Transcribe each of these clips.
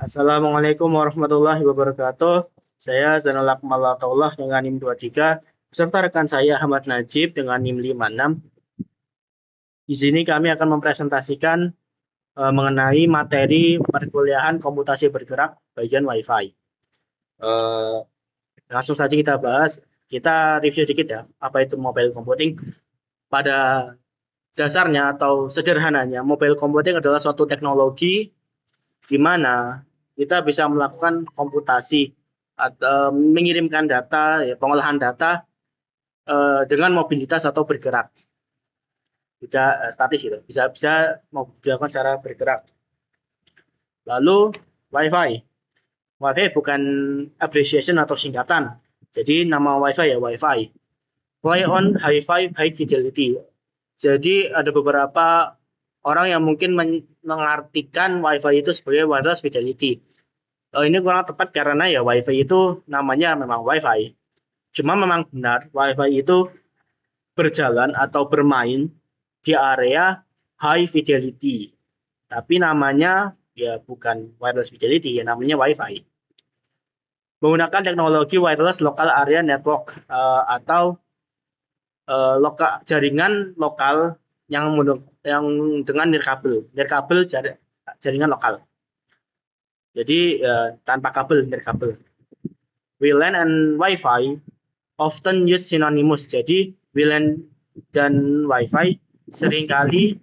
Assalamualaikum warahmatullahi wabarakatuh. Saya Zainal Akmal Ataullah dengan NIM 23, beserta rekan saya Ahmad Najib dengan NIM 56. Di sini kami akan mempresentasikan mengenai materi perkuliahan komputasi bergerak bagian Wi-Fi. Eh, Langsung saja kita bahas. Kita review sedikit ya, apa itu mobile computing. Pada dasarnya atau sederhananya, mobile computing adalah suatu teknologi di mana kita bisa melakukan komputasi atau mengirimkan data, ya, pengolahan data dengan mobilitas atau bergerak, tidak statis gitu, bisa bisa mau dilakukan secara bergerak. Lalu WiFi, WiFi bukan abbreviation atau singkatan, jadi nama WiFi ya WiFi, Wi on Hi-Fi High Fidelity. Jadi ada beberapa orang yang mungkin mengartikan WiFi itu sebagai wireless fidelity. Ini kurang tepat karena ya WiFi itu namanya memang WiFi. Cuma memang benar WiFi itu berjalan atau bermain di area high fidelity. Tapi namanya ya bukan wireless fidelity, ya namanya WiFi. Menggunakan teknologi wireless local area network atau jaringan lokal yang dengan nirkabel, jaringan lokal. Jadi tanpa kabel, nirkabel. WLAN and Wi-Fi often use synonymous. Jadi WLAN dan Wi-Fi seringkali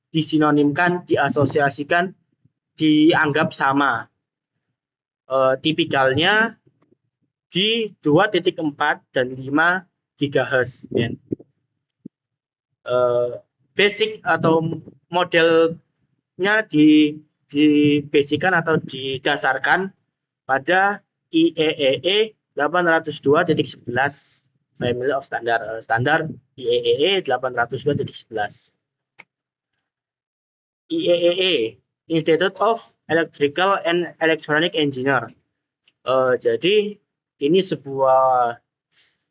disinonimkan, diasosiasikan, dianggap sama. Tipikalnya di 2.4 dan 5 GHz. Ya. Basic atau modelnya dibasickan atau didasarkan pada IEEE 802.11 Family of Standard IEEE 802.11. IEEE Institute of Electrical and Electronic Engineer. Jadi ini sebuah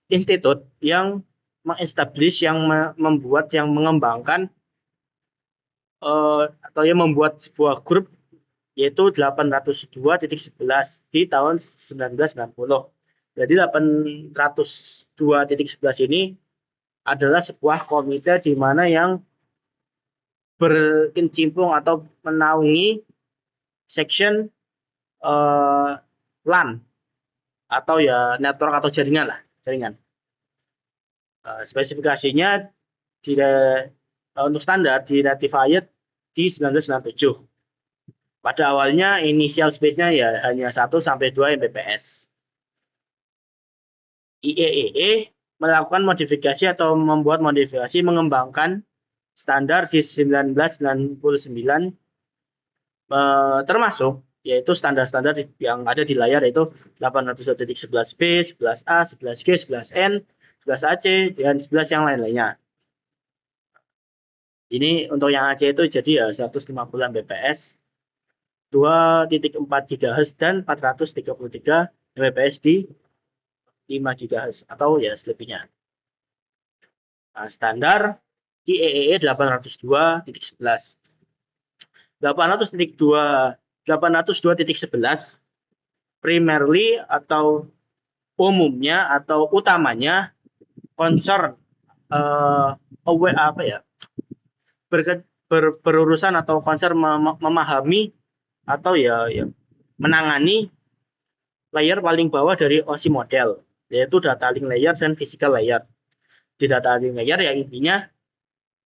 institut yang mengestablish, yang membuat, yang mengembangkan atau yang membuat sebuah grup yaitu 802.11 di tahun 1990. Jadi 802.11 ini adalah sebuah komite di mana yang berkecimpung atau menaungi section LAN atau ya network atau jaringan. Spesifikasinya untuk standar di ratified di 1997. Pada awalnya initial speed-nya ya hanya 1 sampai 2 Mbps. IEEE melakukan modifikasi atau membuat modifikasi mengembangkan standar di 1999 termasuk yaitu standar-standar yang ada di layar yaitu 802.11b, 11a, 11g, 11n, 11ac dan 11 yang lain-lainnya. Ini untuk yang AC itu jadi ya 150 Mbps, 2.4 GHz dan 433 Mbps di 5 GHz atau ya selebihnya. Nah, standar IEEE 802.11. 802.11 primarily atau umumnya atau utamanya concern berurusan atau concern memahami atau ya menangani layer paling bawah dari OSI model, yaitu data link layer dan physical layer. Di data link layer ya intinya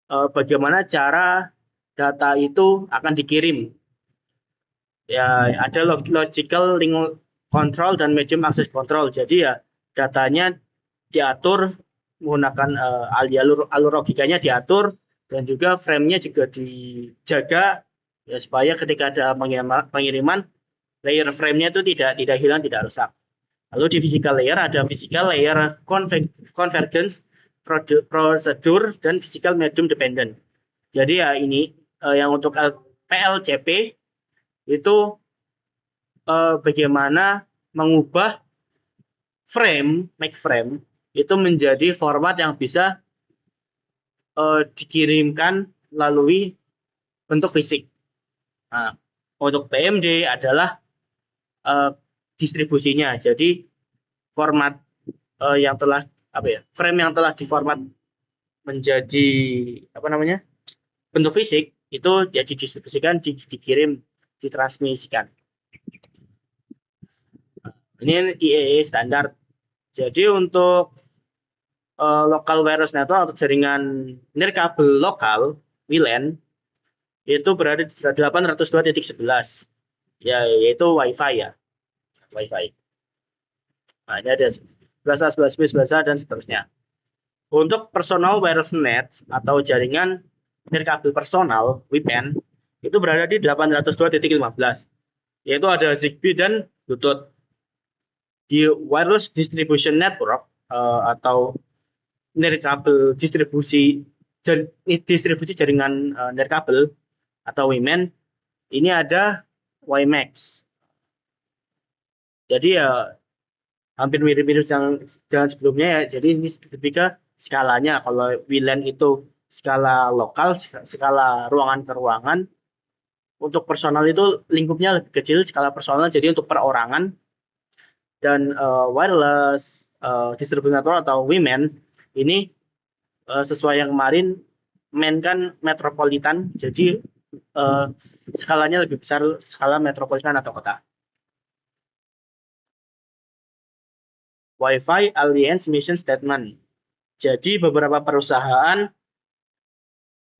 bagaimana cara data itu akan dikirim. Ya ada logical link control dan medium access control. Jadi ya datanya diatur menggunakan alur logikanya diatur dan juga frame-nya juga dijaga ya supaya ketika ada pengiriman layer frame-nya itu tidak hilang, tidak rusak. Lalu di physical layer ada physical layer convergence prosedur dan physical medium dependent. Jadi ya ini yang untuk PLCP itu bagaimana mengubah make frame itu menjadi format yang bisa dikirimkan melalui bentuk fisik. Nah, untuk PMD adalah distribusinya. Jadi format yang telah frame yang telah diformat menjadi bentuk fisik itu ya didistribusikan, dikirim, ditransmisikan. Ini IEE standar. Jadi untuk local wireless network atau jaringan nirkabel lokal WLAN itu berada di 802.11 ya, yaitu WiFi ya, WiFi. Nah, ini ada 11A, 11B, 11A dan seterusnya. Untuk personal wireless net atau jaringan nirkabel personal WPN itu berada di 802.15, yaitu ada Zigbee dan Bluetooth. Di wireless distribution network atau nirkabel distribusi jaringan nirkabel atau WiMAN ini ada WiMAX. Jadi ya hampir mirip-mirip jangan sebelumnya ya. Jadi ini lebih ke skalanya. Kalau WLAN itu skala lokal, skala ruangan ke ruangan. Untuk personal itu lingkupnya lebih kecil, skala personal jadi untuk perorangan. Dan wireless distribution network atau WiMAN ini sesuai yang kemarin, MAN kan metropolitan, jadi skalanya lebih besar, skala metropolitan atau kota. Wi-Fi Alliance Mission Statement. Jadi beberapa perusahaan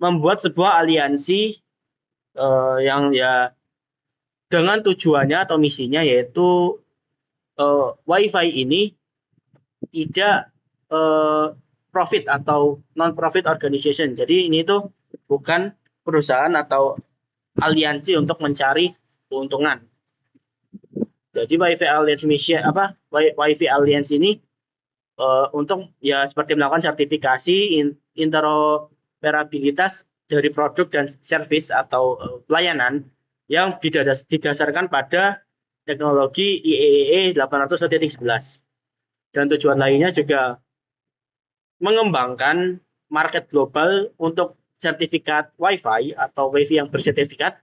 membuat sebuah aliansi yang ya dengan tujuannya atau misinya yaitu Wi-Fi ini tidak profit atau non-profit organization. Jadi ini tuh bukan perusahaan atau aliansi untuk mencari keuntungan. Jadi Wi-Fi Alliance Mission Wi-Fi Alliance ini untuk ya seperti melakukan sertifikasi interoperabilitas dari produk dan service atau pelayanan yang didasarkan pada teknologi IEEE 802.11. Dan tujuan lainnya juga mengembangkan market global untuk sertifikat Wi-Fi atau Wi-Fi yang bersertifikat,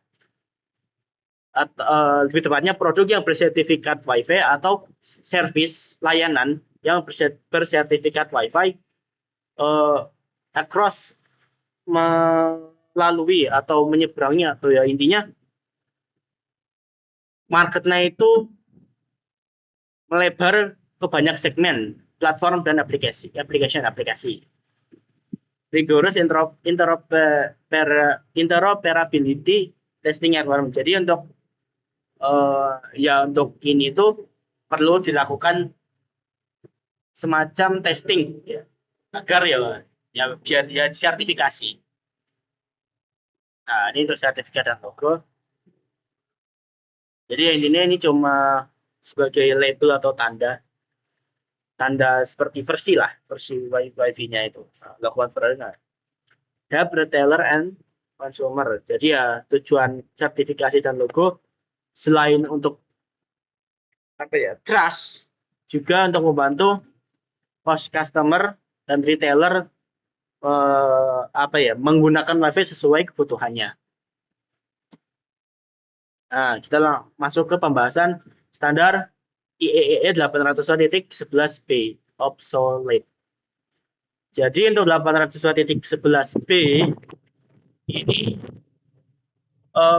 lebih tepatnya produk yang bersertifikat Wi-Fi atau service layanan yang bersertifikat Wi-Fi across, melalui atau menyeberangi, atau ya intinya marketnya itu melebar ke banyak segmen platform dan aplikasi. Rigorous interoperability testing environment. Jadi untuk untuk ini tuh perlu dilakukan semacam testing ya, agar biar sertifikasi. Nah, ini untuk sertifikat dan logo. Jadi intinya ini cuma sebagai label atau tanda seperti versi Wi-Fi-nya itu. Lakukan perbedaan. Hub retailer and consumer. Jadi ya tujuan sertifikasi dan logo selain untuk trust, juga untuk membantu host customer dan retailer menggunakan Wi-Fi sesuai kebutuhannya. Nah, kita masuk ke pembahasan standar IEEE 802.11b obsolete. Jadi untuk 802.11b ini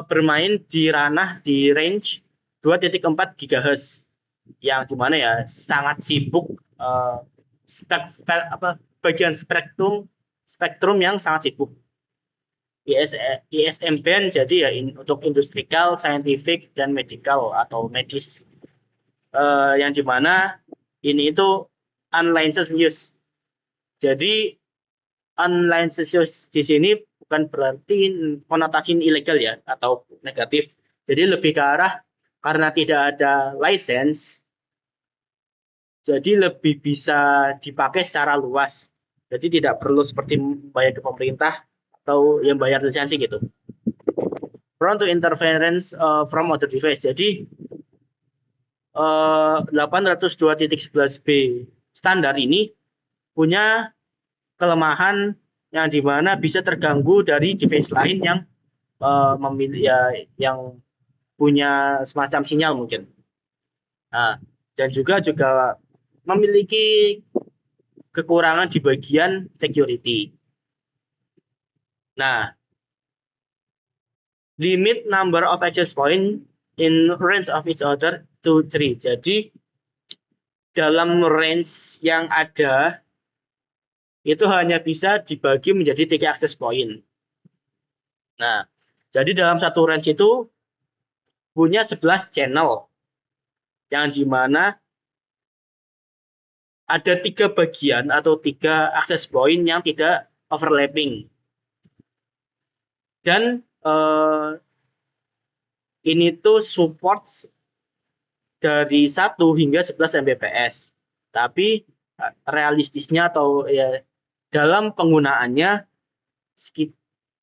bermain di range 2.4 GHz yang dimana ya sangat sibuk, bagian spektrum yang sangat sibuk. ISM band jadi ya untuk industrial, scientific dan medical atau medis, yang dimana ini itu unlicensed use. Jadi unlicensed use di sini bukan berarti konotasi ilegal ya atau negatif. Jadi lebih ke arah karena tidak ada license, jadi lebih bisa dipakai secara luas. Jadi tidak perlu seperti bayar ke pemerintah atau yang bayar lisensi gitu. Prone to interference from other device. Jadi 802.11b standar ini punya kelemahan yang dimana bisa terganggu dari device lain yang yang punya semacam sinyal mungkin. Nah, dan juga memiliki kekurangan di bagian security. Nah, limit number of access point in range of each other to 3. Jadi dalam range yang ada itu hanya bisa dibagi menjadi 3 access point. Nah, jadi dalam satu range itu punya 11 channel yang dimana ada 3 bagian atau 3 access point yang tidak overlapping. Dan ini tuh support dari 1 hingga 11 Mbps. Tapi realistisnya atau ya dalam penggunaannya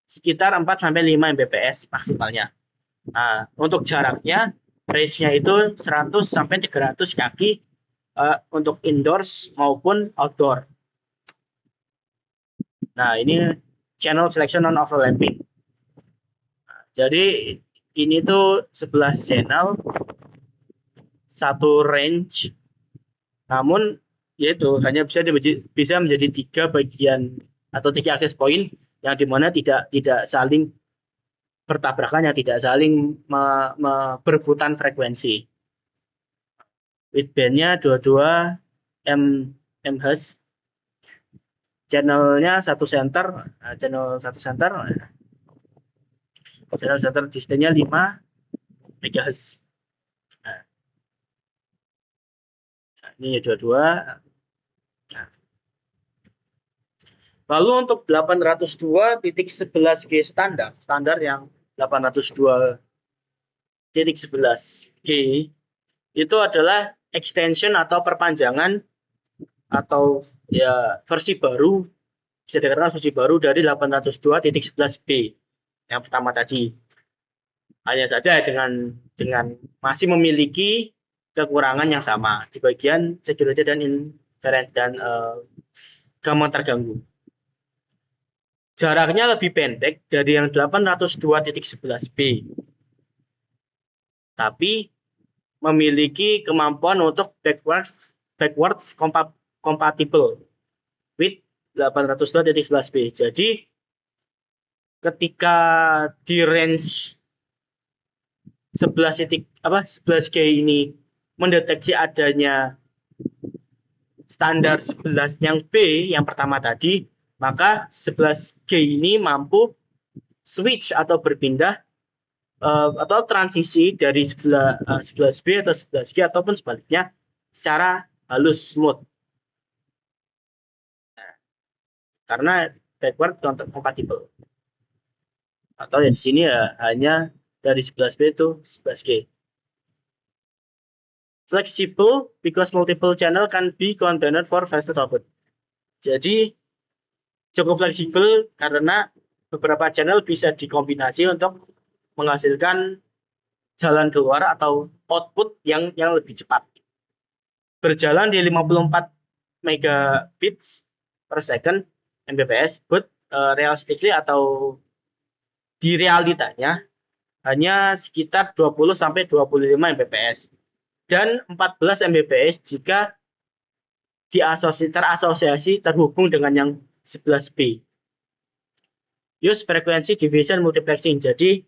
sekitar 4 sampai 5 Mbps maksimalnya. Nah, untuk jaraknya range-nya itu 100 sampai 300 kaki untuk indoors maupun outdoor. Nah, ini channel selection non overlapping. Jadi ini tuh 11 channel, satu range, namun yaitu hanya bisa menjadi 3 bagian atau 3 access point yang dimana tidak saling bertabrakan, yang tidak saling berebutan frekuensi. Wideband-nya 22 mHz, channelnya satu center, channel center distance-nya 5 MHz. Nah, ini 22. Nah. Lalu untuk 802.11g standar yang 802.11g itu adalah extension atau perpanjangan atau ya versi baru, bisa dikatakan versi baru dari 802.11b yang pertama tadi. Hanya saja dengan masih memiliki kekurangan yang sama di bagian security dan inference dan gampang terganggu. Jaraknya lebih pendek dari yang 802.11b, tapi memiliki kemampuan untuk backwards compatible with 802.11b. Jadi ketika di range 11G ini mendeteksi adanya standar 11 yang B yang pertama tadi, maka 11G ini mampu switch atau berpindah atau transisi dari 11B atau 11G ataupun sebaliknya secara halus, smooth. Nah, karena backward compatible. Atau ya di sini ya hanya dari 11B itu 11G. Flexible because multiple channel can be combined for faster output. Jadi cukup fleksibel karena beberapa channel bisa dikombinasi untuk menghasilkan jalan keluar atau output yang lebih cepat. Berjalan di 54 megabits per second Mbps, but realistically atau di realitanya hanya sekitar 20 sampai 25 Mbps dan 14 Mbps jika terasosiasi terhubung dengan yang 11B. Use frequency division multiplexing. Jadi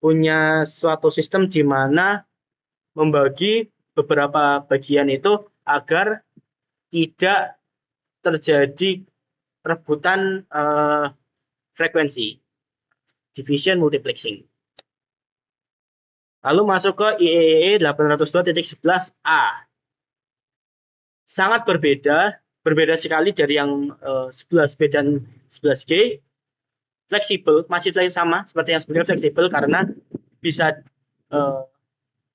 punya suatu sistem di mana membagi beberapa bagian itu agar tidak terjadi rebutan frekuensi. Division multiplexing. Lalu masuk ke IEEE 802.11a. Sangat berbeda sekali dari yang 11B dan 11G. Fleksibel, masih sama seperti yang sebelumnya, fleksibel karena bisa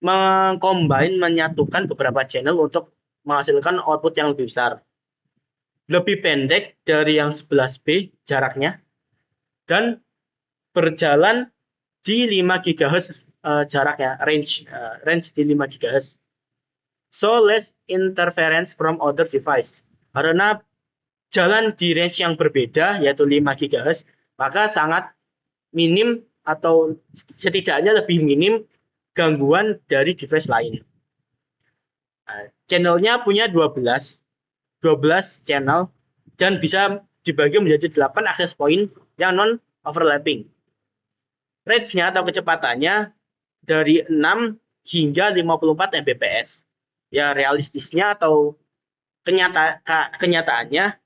menyatukan beberapa channel untuk menghasilkan output yang lebih besar. Lebih pendek dari yang 11B jaraknya dan berjalan di 5 GHz jaraknya, range di 5 GHz. So less interference from other device. Karena jalan di range yang berbeda yaitu 5 GHz, maka sangat minim atau setidaknya lebih minim gangguan dari device lain. Channelnya punya 12 channel dan bisa dibagi menjadi 8 akses point yang non overlapping. Range-nya atau kecepatannya dari 6 hingga 54 Mbps. Ya realistisnya atau kenyataannya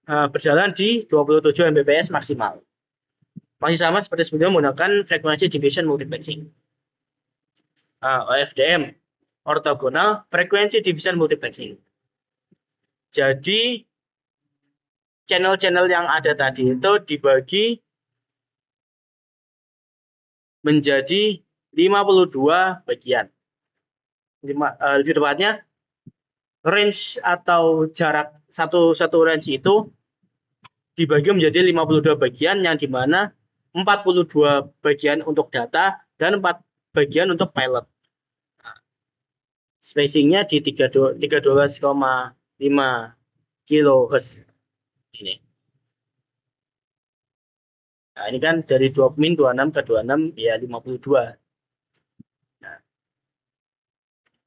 berjalan di 27 Mbps maksimal. Masih sama seperti sebelumnya menggunakan frekuensi division multiplexing. OFDM, orthogonal frequency division multiplexing. Jadi channel-channel yang ada tadi itu dibagi menjadi 52 bagian. Lebih tepatnya range atau jarak satu range itu dibagi menjadi 52 bagian yang dimana 42 bagian untuk data dan 4 bagian untuk pilot. Spacingnya di 13,5 kHz ini. Nah, ini kan dari 26 ke 26 ya 52. Nah,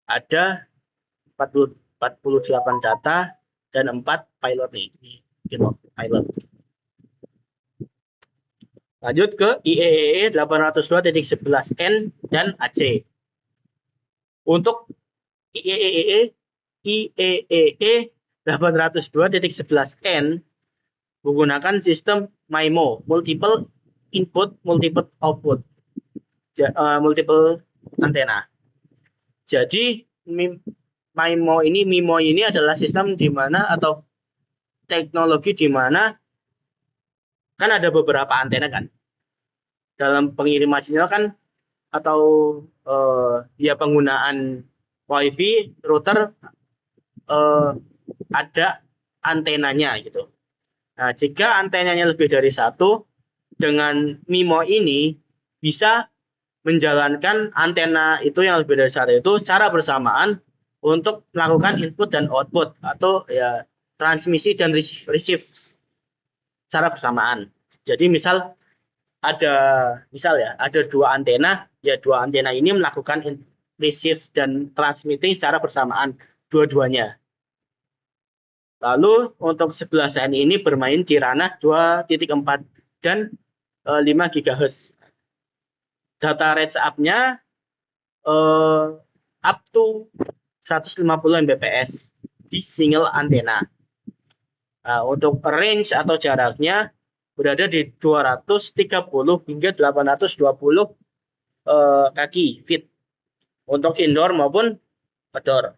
ada 48 data dan 4 pilot nih. Pilot. Lanjut ke IEEE 802.11n dan AC. Untuk IEEE 802.11n menggunakan sistem MIMO, multiple input, multiple output, multiple antena. Jadi MIMO ini adalah sistem di mana atau teknologi di mana kan ada beberapa antena kan dalam pengiriman sinyal kan atau ya penggunaan WiFi router ada antenanya gitu. Nah, jika antenanya lebih dari satu, dengan MIMO ini bisa menjalankan antena itu yang lebih dari satu itu secara bersamaan untuk melakukan input dan output atau ya transmisi dan receive secara bersamaan. Jadi misal ada dua antena, ya dua antena ini melakukan receive dan transmitting secara bersamaan dua-duanya. Lalu untuk 11n ini bermain di ranah 2.4 dan 5 GHz. Data range up-nya up to 150 Mbps di single antena. Nah, untuk range atau jaraknya berada di 230 hingga 820 kaki feet untuk indoor maupun outdoor.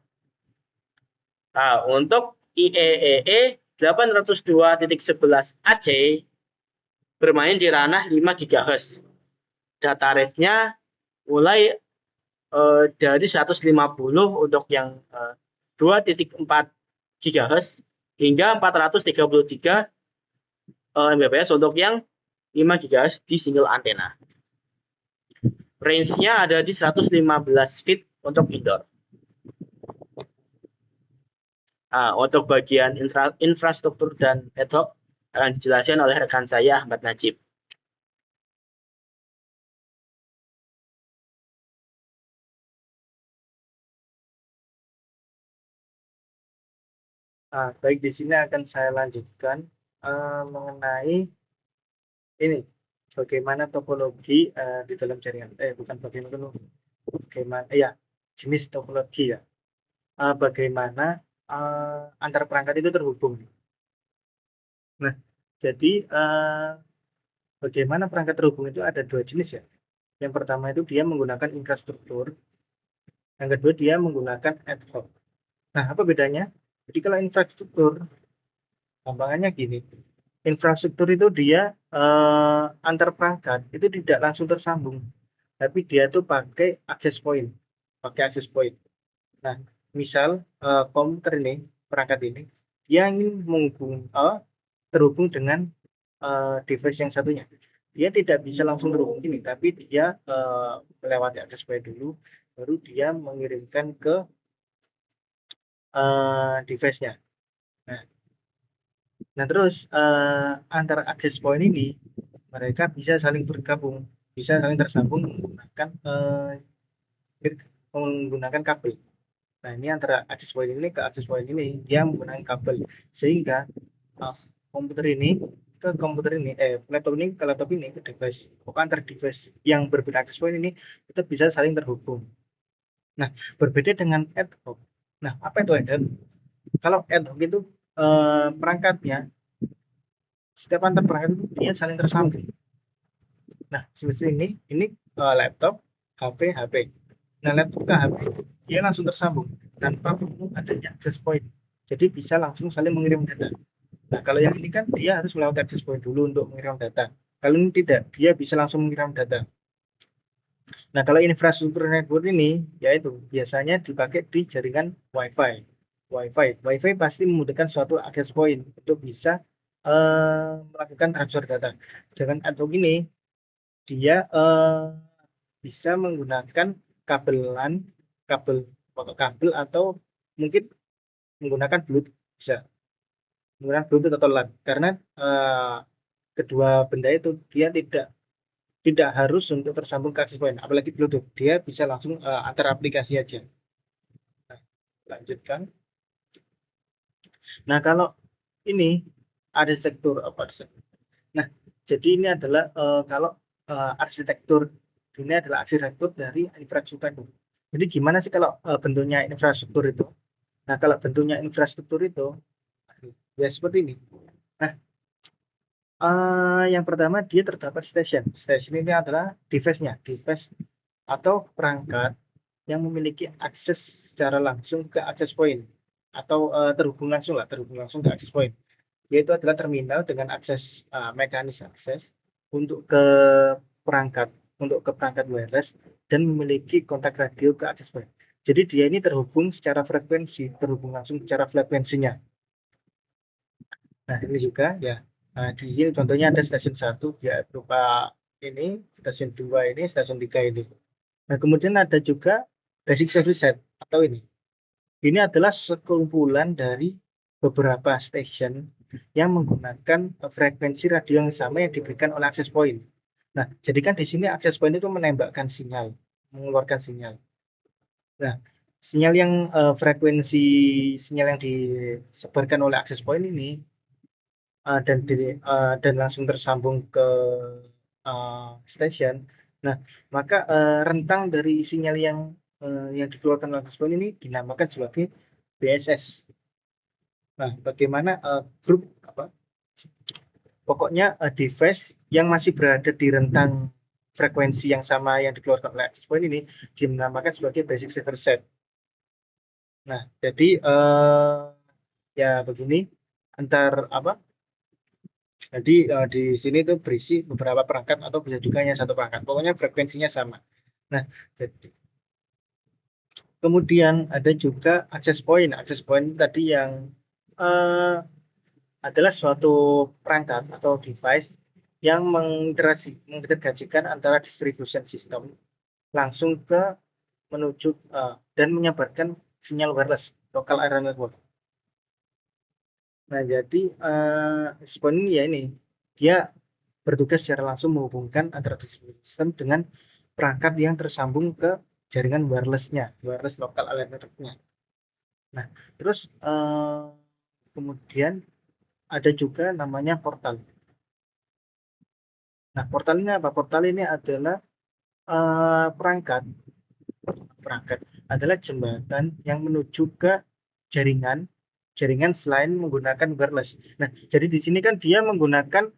Nah, untuk IEEE 802.11 AC bermain di ranah 5 GHz. Data rate-nya mulai dari 150 untuk yang 2.4 GHz hingga 433 Mbps untuk yang 5 GHz di single antena. Range-nya ada di 115 feet untuk indoor. Nah, untuk bagian infrastruktur dan ad hoc akan dijelaskan oleh rekan saya Ahmad Najib. Baik, di sini akan saya lanjutkan mengenai ini bagaimana topologi di dalam jaringan. Bukan bagaimana ya jenis topologi ya. Bagaimana antar perangkat itu terhubung. Nah, jadi bagaimana perangkat terhubung itu ada dua jenis ya. Yang pertama itu dia menggunakan infrastruktur. Yang kedua dia menggunakan ad hoc. Nah, apa bedanya? Jadi kalau infrastruktur, gampangannya gini. Infrastruktur itu dia antar perangkat itu tidak langsung tersambung. Tapi dia tuh pakai access point. Nah, misal komputer ini, perangkat ini, dia ingin terhubung dengan device yang satunya. Dia tidak bisa langsung terhubung ini, tapi dia melewati access point dulu, baru dia mengirimkan ke device-nya. Nah, terus antar access point ini mereka bisa saling bergabung, bisa saling tersambung menggunakan kabel. Nah, ini antara access point ini ke access point ini dia menggunakan kabel, sehingga komputer ini ke komputer ini, laptop ini ke laptop ini, ke device, pokoknya antar device yang berbeda access point ini kita bisa saling terhubung. Nah, berbeda dengan ad hoc. Nah, apa itu ad hoc? Kalau ad hoc itu perangkatnya, setiap antar perangkat itu dia saling tersambung. Nah, seperti ini laptop, HP, HP. Nah, laptop ke HP dia langsung tersambung tanpa perlu adanya access point. Jadi bisa langsung saling mengirim data. Nah, kalau yang ini kan dia harus melewati access point dulu untuk mengirim data. Kalau ini tidak, dia bisa langsung mengirim data. Nah, kalau infrastruktur network ini, yaitu biasanya dipakai di jaringan Wi-Fi. Wi-Fi pasti membutuhkan suatu access point untuk bisa melakukan transfer data. Dengan ad hoc ini, dia bisa menggunakan kabelan, kabel atau mungkin menggunakan Bluetooth, bisa menggunakan Bluetooth atau LAN, karena kedua benda itu dia tidak harus untuk tersambung ke access point, apalagi Bluetooth, dia bisa langsung antar aplikasi aja. Nah, lanjutkan. Nah, kalau ini arsitektur apa? Nah, jadi ini adalah kalau arsitektur ini adalah arsitektur dari infrastruktur. Jadi gimana sih kalau bentuknya infrastruktur itu? Nah, kalau bentuknya infrastruktur itu ya seperti ini. Nah, yang pertama dia terdapat station. Station ini adalah device-nya, device atau perangkat yang memiliki akses secara langsung ke access point atau terhubung langsung ke access point. Yaitu adalah terminal dengan akses mekanis akses untuk ke perangkat wireless dan memiliki kontak radio ke access point. Jadi dia ini terhubung secara frekuensi, terhubung langsung secara frekuensinya. Nah, ini juga ya. Nah, di sini contohnya ada stasiun 1 ya berupa ini, stasiun 2 ini, stasiun 3 ini. Nah, kemudian ada juga basic service set atau ini. Ini adalah sekumpulan dari beberapa station yang menggunakan frekuensi radio yang sama yang diberikan oleh access point. Nah, jadi kan di sini access point itu menembakkan sinyal, mengeluarkan sinyal. Nah, sinyal yang frekuensi sinyal yang disebarkan oleh access point ini dan langsung tersambung ke station. Nah, maka rentang dari sinyal yang dikeluarkan oleh access point ini dinamakan sebagai BSS. Nah, bagaimana grup apa? Pokoknya device yang masih berada di rentang frekuensi yang sama yang dikeluarkan oleh access point ini dinamakan sebagai basic service set. Nah, jadi ya begini antar apa? Jadi di sini tuh berisi beberapa perangkat atau bisa juga hanya satu perangkat. Pokoknya frekuensinya sama. Nah, jadi kemudian ada juga access point. Access point tadi yang adalah suatu perangkat atau device yang mengintegrasikan antara distribution system langsung ke menuju dan menyebarkan sinyal wireless local area network. Nah, jadi access ini ya ini dia bertugas secara langsung menghubungkan antara distribution system dengan perangkat yang tersambung ke jaringan wirelessnya, wireless local area network-nya. Nah, terus kemudian ada juga namanya portal. Nah, portal ini apa? Portal ini adalah perangkat adalah jembatan yang menuju ke jaringan selain menggunakan wireless. Nah, jadi di sini kan dia menggunakan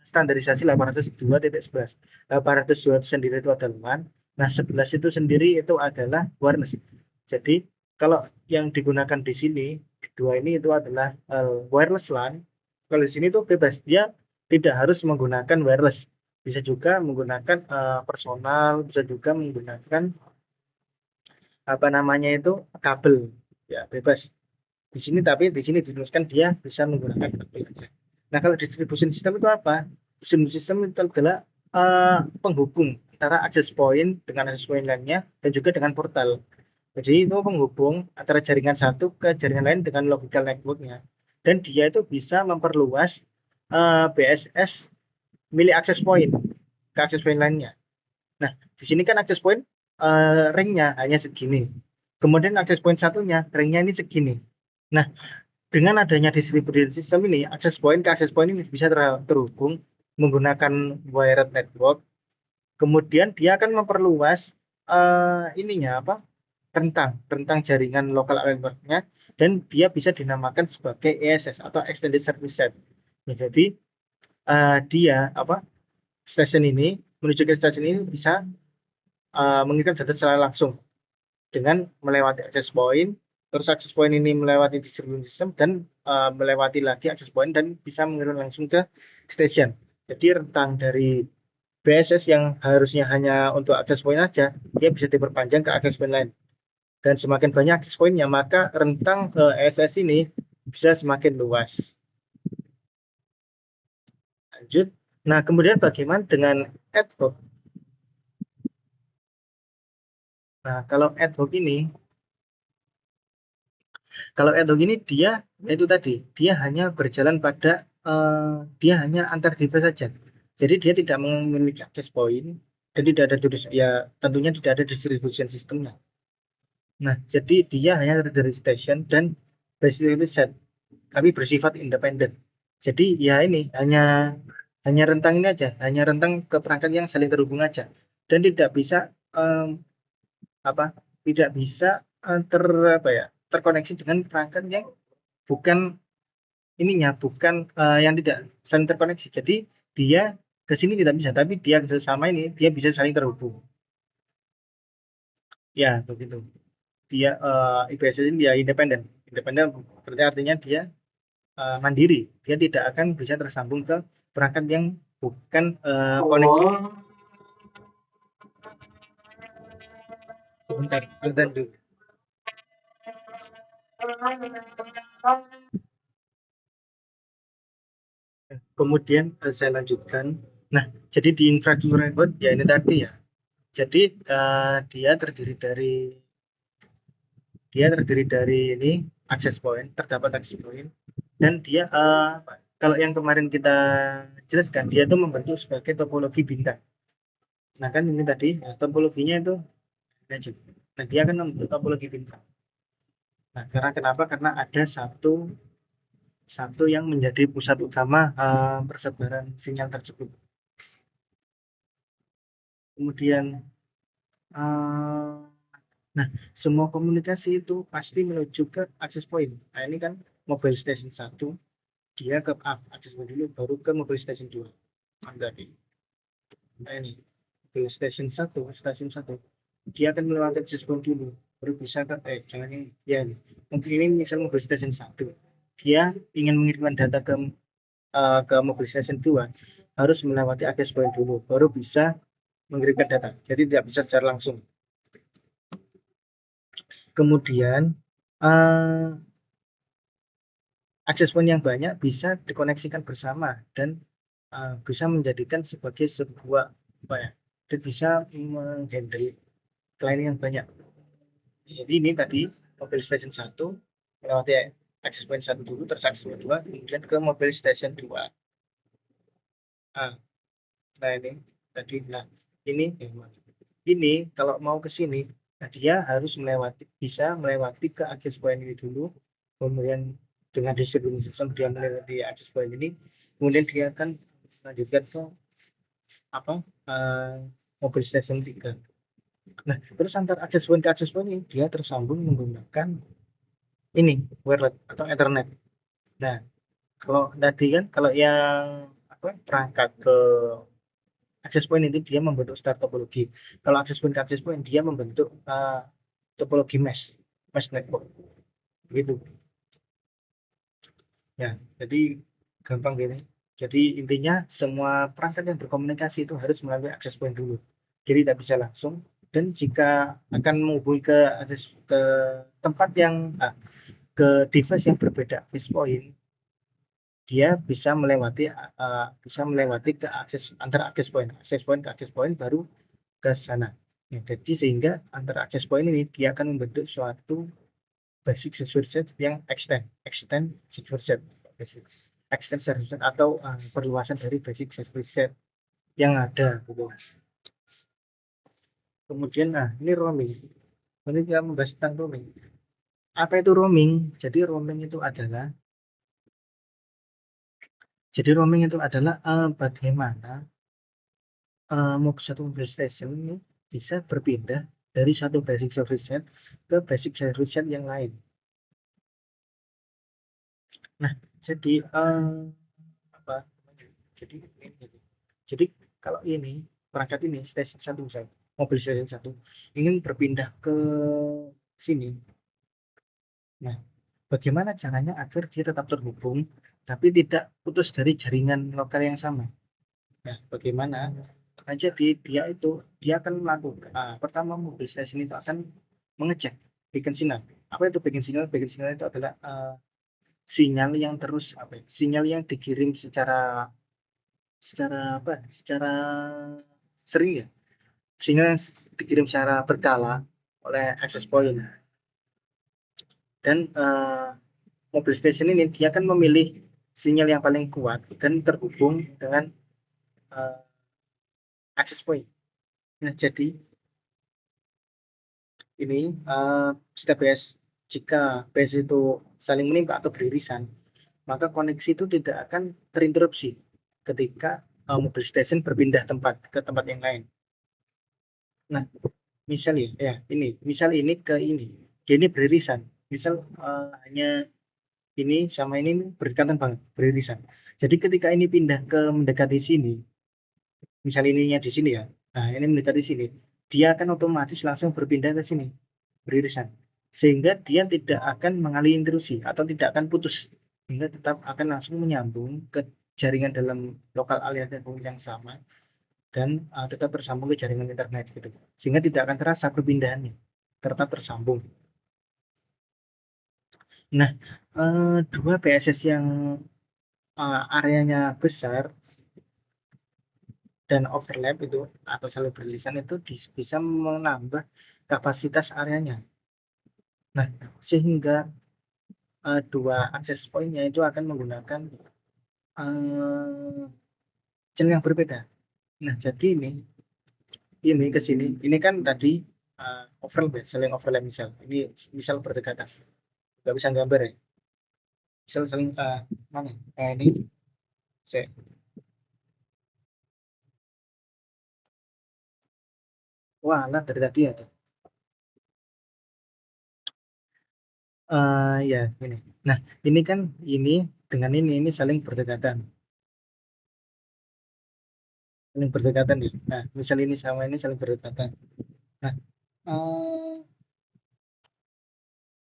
standarisasi 802.11. 802 sendiri itu adalah LAN. Nah, 11 itu sendiri itu adalah wireless. Jadi kalau yang digunakan di sini dua ini itu adalah wireless LAN. Kalau di sini tuh bebas, dia tidak harus menggunakan wireless. Bisa juga menggunakan personal, bisa juga menggunakan apa namanya itu kabel. Ya, bebas. Di sini dituliskan dia bisa menggunakan kabel aja. Nah, kalau distribution system itu apa? Distribution system itu adalah penghubung antara access point dengan access point lainnya dan juga dengan portal. Jadi itu penghubung antara jaringan satu ke jaringan lain dengan logical networknya. Dan dia itu bisa memperluas BSS milik access point ke access point lainnya. Nah, di sini kan access point ringnya hanya segini. Kemudian access point satunya ringnya ini segini. Nah, dengan adanya distributed system ini, access point ke access point ini bisa terhubung menggunakan wired network. Kemudian dia akan memperluas ininya apa? Rentang jaringan local area network-nya, dan dia bisa dinamakan sebagai ESS atau Extended Service Set. Ya, jadi dia apa? Stasiun ini menuju ke stasiun ini bisa mengirim data secara langsung dengan melewati access point, terus access point ini melewati distribution system dan melewati lagi access point dan bisa mengirim langsung ke station. Jadi rentang dari BSS yang harusnya hanya untuk access point aja, dia bisa diperpanjang ke access point lain. Dan semakin banyak access point-nya, maka rentang ESS ini bisa semakin luas. Lanjut. Nah, kemudian bagaimana dengan ad hoc? Nah, kalau ad hoc ini dia itu tadi, dia hanya berjalan pada dia hanya antar device saja. Jadi dia tidak memiliki access point dan tidak ada ya tentunya tidak ada distribution sistemnya. Nah, jadi dia hanya terdiri dari station dan basically set, tapi bersifat independen. Jadi ya ini hanya rentang ini aja, hanya rentang ke perangkat yang saling terhubung aja, dan tidak bisa apa tidak bisa apa ya terkoneksi dengan perangkat yang bukan bukan yang tidak saling terkoneksi. Jadi dia ke sini tidak bisa, tapi dia sama ini dia bisa saling terhubung. Ya, begitu. Dia IPS ini dia independen. Independen berarti artinya dia mandiri. Dia tidak akan bisa tersambung ke perangkat yang bukan koneksi. Sebentar, sebentar dulu. Kemudian saya lanjutkan. Nah, jadi di infrastruktur network ya ini tadi ya. Jadi dia terdiri dari ini access point, terdapat access point, dan dia kalau yang kemarin kita jelaskan dia itu membentuk sebagai topologi bintang. Nah kan ini tadi topologinya itu lanjut. Nah dia akan membentuk topologi bintang. Nah karena kenapa? Karena ada satu yang menjadi pusat utama persebaran sinyal tersebut. Kemudian nah semua komunikasi itu pasti menuju ke access point. Nah ini kan mobile station 1 dia ke access point dulu baru ke mobile station 2. Tadi. Nah ini mobile station 1 dia akan melewati access point dulu baru bisa ke jangan ini ya ini. Mungkin ini misal mobile station 1 dia ingin mengirimkan data ke mobile station 2 harus melewati access point dulu baru bisa mengirimkan data. Jadi tidak bisa secara langsung. Kemudian access point yang banyak bisa dikoneksikan bersama dan bisa menjadikan sebagai sebuah apa ya, dan bisa menghandle klien yang banyak. Jadi ini tadi mobile station 1 melewati access point 1 dulu, terus access point 2, kemudian ke mobile station 2. Nah ini tadi, nah ini kalau mau ke sini, nah dia harus bisa melewati ke access point ini dulu, kemudian dengan distribution system dia melewati access point ini, kemudian dia akan lanjutkan ke apa mobile station 3. Nah, terus antar access point ke access point ini dia tersambung menggunakan ini wireless atau Ethernet. Nah, kalau tadi kan kalau yang perangkat ke access point itu dia membentuk star topologi. Kalau access point ke access point dia membentuk topologi mesh network. Begitu. Ya, jadi gampang gini. Jadi intinya semua perangkat yang berkomunikasi itu harus melalui access point dulu. Jadi tidak bisa langsung. Dan jika akan menghubungi ke tempat yang ke device yang berbeda access point, dia bisa melewati ke antara access point ke access point baru ke sana. Ya, jadi sehingga antara access point ini dia akan membentuk suatu basic secure set yang extend secure set, extend secure set atau perluasan dari basic secure set yang ada gitu. Kemudian, ini roaming. Ini kita membahas tentang roaming. Apa itu roaming? Jadi roaming itu adalah bagaimana satu mobil station ini bisa berpindah dari satu basic service set ke basic service set yang lain. Nah, jadi apa? Jadi kalau ini perangkat ini station 1 misalnya, mobil station 1 ingin berpindah ke sini. Nah, bagaimana caranya agar dia tetap terhubung tapi tidak putus dari jaringan lokal yang sama? Nah, bagaimana? Jadi dia akan melakukan pertama mobil station itu akan mengecek beacon signal. Apa itu beacon signal? Beacon signal itu adalah sinyal yang terus sinyal yang dikirim secara secara sering ya. Sinyal yang dikirim secara berkala oleh access point. Dan mobil station ini dia akan memilih sinyal yang paling kuat dan terhubung dengan access point. Nah, jadi ini setiap jika BS itu saling menimpa atau beririsan, maka koneksi itu tidak akan terinterupsi ketika mobil station berpindah tempat ke tempat yang lain. Nah, misalnya ya misal ini ke ini beririsan. Misal hanya ini sama ini berdekatan banget, beririsan. Jadi ketika ini pindah ke mendekati sini, misal ininya di sini ya, nah ini mendekati sini, dia akan otomatis langsung berpindah ke sini, beririsan. Sehingga dia tidak akan mengalami intrusi atau tidak akan putus, sehingga tetap akan langsung menyambung ke jaringan dalam lokal area network yang sama dan tetap tersambung ke jaringan internet gitu. Sehingga tidak akan terasa perpindahannya, tetap tersambung. Nah, dua PSS yang areanya besar dan overlap itu atau saling beririsan itu bisa menambah kapasitas areanya. Nah, sehingga dua akses pointnya itu akan menggunakan channel yang berbeda. Nah, jadi ini ke sini, ini kan tadi overlap ya, saling overlap misal. Ini misal berdekatan. Nggak bisa gambar ya. Misal saling mana? Ini saya. Wah, nah dari tadi ya. Ya ini. Nah, ini kan ini dengan ini saling berdekatan. Saling berdekatan ya. Nah, misal ini sama ini saling berdekatan. Nah,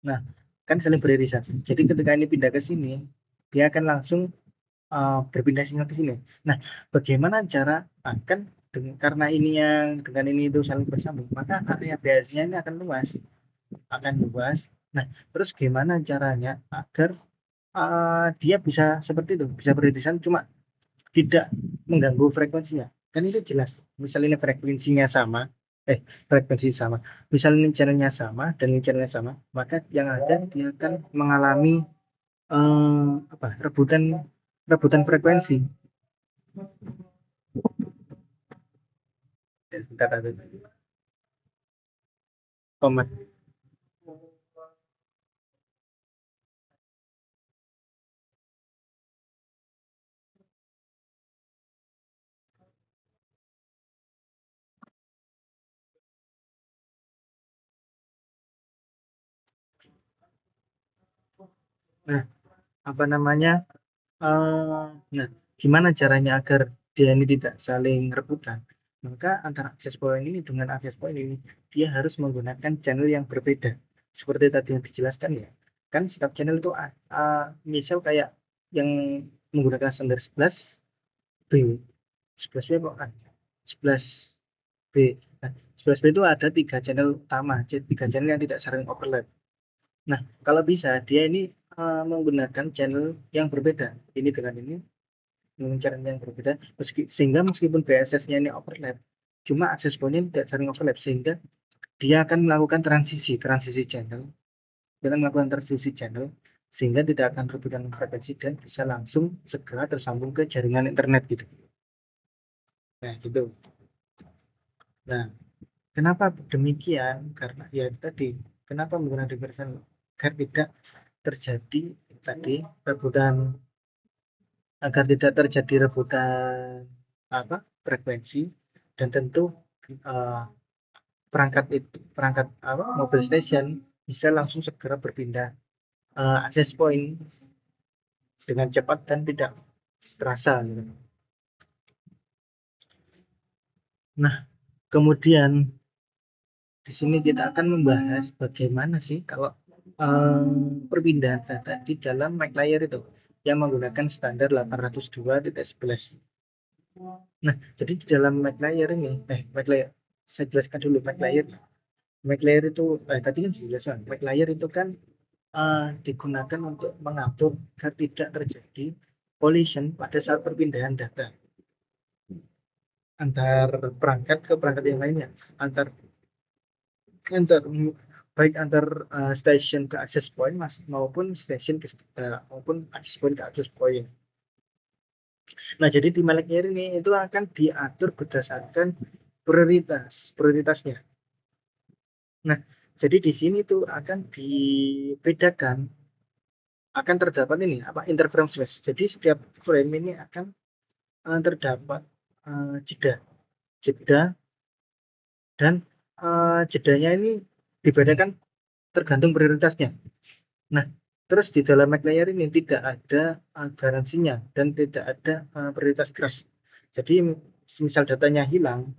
nah kan saling beririsan. Jadi ketika ini pindah ke sini, dia akan langsung berpindah sinyal ke sini. Nah, bagaimana cara kan karena ini yang dengan ini itu saling bersambung, maka area biasanya ini akan luas, Nah, terus gimana caranya agar dia bisa seperti itu, bisa beririsan cuma tidak mengganggu frekuensinya? Kan itu jelas. Misalnya frekuensinya sama, frekuensi sama. Misalnya ini channelnya sama dan ini channelnya sama, maka yang ada dia akan mengalami rebutan frekuensi. Sebentar ada komat. Nah, apa namanya? Nah, gimana caranya agar dia ini tidak saling rebutan? Maka antara akses point ini dengan akses point ini, dia harus menggunakan channel yang berbeda. Seperti tadi yang dijelaskan ya. Kan setiap channel itu misal kayak yang menggunakan standar 11B. 11B kok kan? 11B. Nah, 11B itu ada 3 channel utama, 3 channel yang tidak saling overlap. Nah, kalau bisa dia ini menggunakan channel yang berbeda. Ini dengan ini dengan channel yang berbeda, sehingga meskipun BSS-nya ini overlap, cuma akses point tidak saling overlap, sehingga dia akan melakukan transisi channel, sehingga tidak akan rebutan frekuensi dan bisa langsung segera tersambung ke jaringan internet gitu. Nah, gitu. Nah, Kenapa demikian? Karena ya tadi, kenapa menggunakan diversion agar tidak terjadi tadi rebutan, agar tidak terjadi rebutan frekuensi, dan tentu eh, perangkat mobile station bisa langsung segera berpindah access point dengan cepat dan tidak terasa gitu. Nah, kemudian di sini kita akan membahas bagaimana sih kalau perpindahan data di dalam MAC layer itu yang menggunakan standar 802.11. Nah, jadi di dalam MAC layer ini, MAC layer, saya jelaskan dulu MAC layer. MAC layer itu, tadi kan dijelaskan, MAC layer itu kan digunakan untuk mengatur agar tidak terjadi collision pada saat perpindahan data antar perangkat ke perangkat yang lainnya, antar antar baik antar station ke access point maupun station ke maupun access point ke access point. Nah, jadi di MAC layer ini itu akan diatur berdasarkan prioritasnya. Nah, jadi di sini tuh akan dibedakan, akan terdapat ini interframe space. Jadi setiap frame ini akan terdapat jeda dan jedanya ini dibedakan tergantung prioritasnya. Nah, terus di dalam MAC layer ini tidak ada garansinya dan tidak ada prioritas keras. Jadi misal datanya hilang,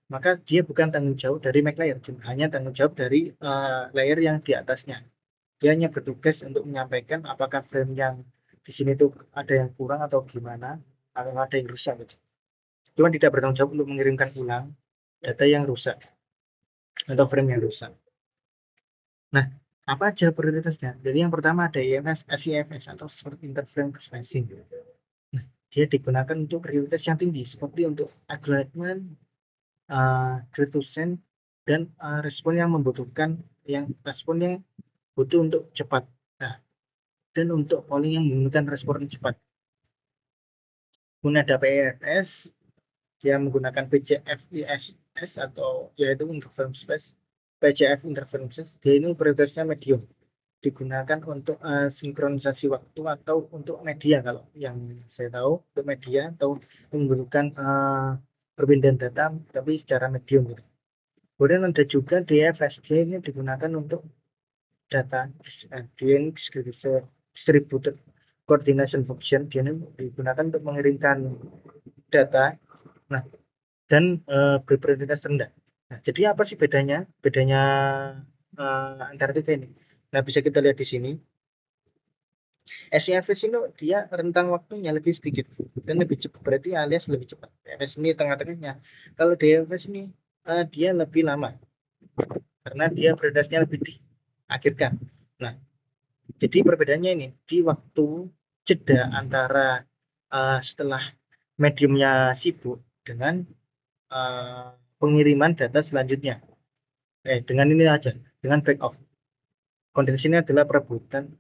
maka dia bukan tanggung jawab dari MAC layer, hanya tanggung jawab dari layer yang di atasnya. Dia hanya bertugas untuk menyampaikan apakah frame yang di sini tuh ada yang kurang atau gimana, atau ada yang rusak gitu. Cuma tidak bertanggung jawab untuk mengirimkan ulang data yang rusak atau frame yang rusak. Nah, apa aja prioritasnya? Jadi yang pertama ada IMS, SIFS atau Short Interframe Spacing. Nah, dia digunakan untuk prioritas yang tinggi seperti untuk acknowledgement, read to send, dan respon yang butuh untuk cepat. Nah, dan untuk polling yang membutuhkan respon cepat. Kemudian ada PFS yang menggunakan PCFISS atau yaitu interference space. PCF interference dia ini prioritasnya medium, digunakan untuk sinkronisasi waktu atau untuk media, kalau yang saya tahu untuk media atau membutuhkan perpindahan data tapi secara medium. Kemudian ada juga DFS, dia ini digunakan untuk data distributed coordination function, dia ini digunakan untuk mengirimkan data, nah, dan berprioritas rendah. Nah, jadi apa sih bedanya antara tiga ini? Nah, bisa kita lihat di sini. SCFS ini dia rentang waktunya lebih sedikit dan lebih cepat, berarti alias lebih cepat. FS ini tengah-tengahnya. Kalau DFS ini dia lebih lama karena dia prioritasnya lebih diakhirkan. Nah, jadi perbedaannya ini di waktu jeda antara setelah mediumnya sibuk dengan pengiriman data selanjutnya. Dengan ini aja, dengan back off. Konteks ini adalah perebutan.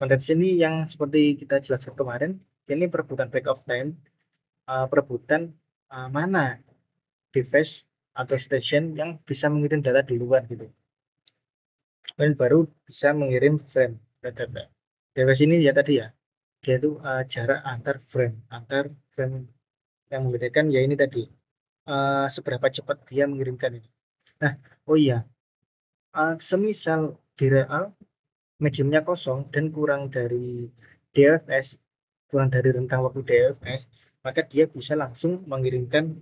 Konteks ini yang seperti kita jelaskan kemarin, ini perebutan back off time, perebutan mana device atau station yang bisa mengirim data duluan gitu. Dan baru bisa mengirim frame data. Device ini ya tadi ya, dia itu jarak antar frame yang membedakan ya ini tadi seberapa cepat dia mengirimkan itu. Nah, oh iya, semisal di real mediumnya kosong dan kurang dari DFS, kurang dari rentang waktu DFS, maka dia bisa langsung mengirimkan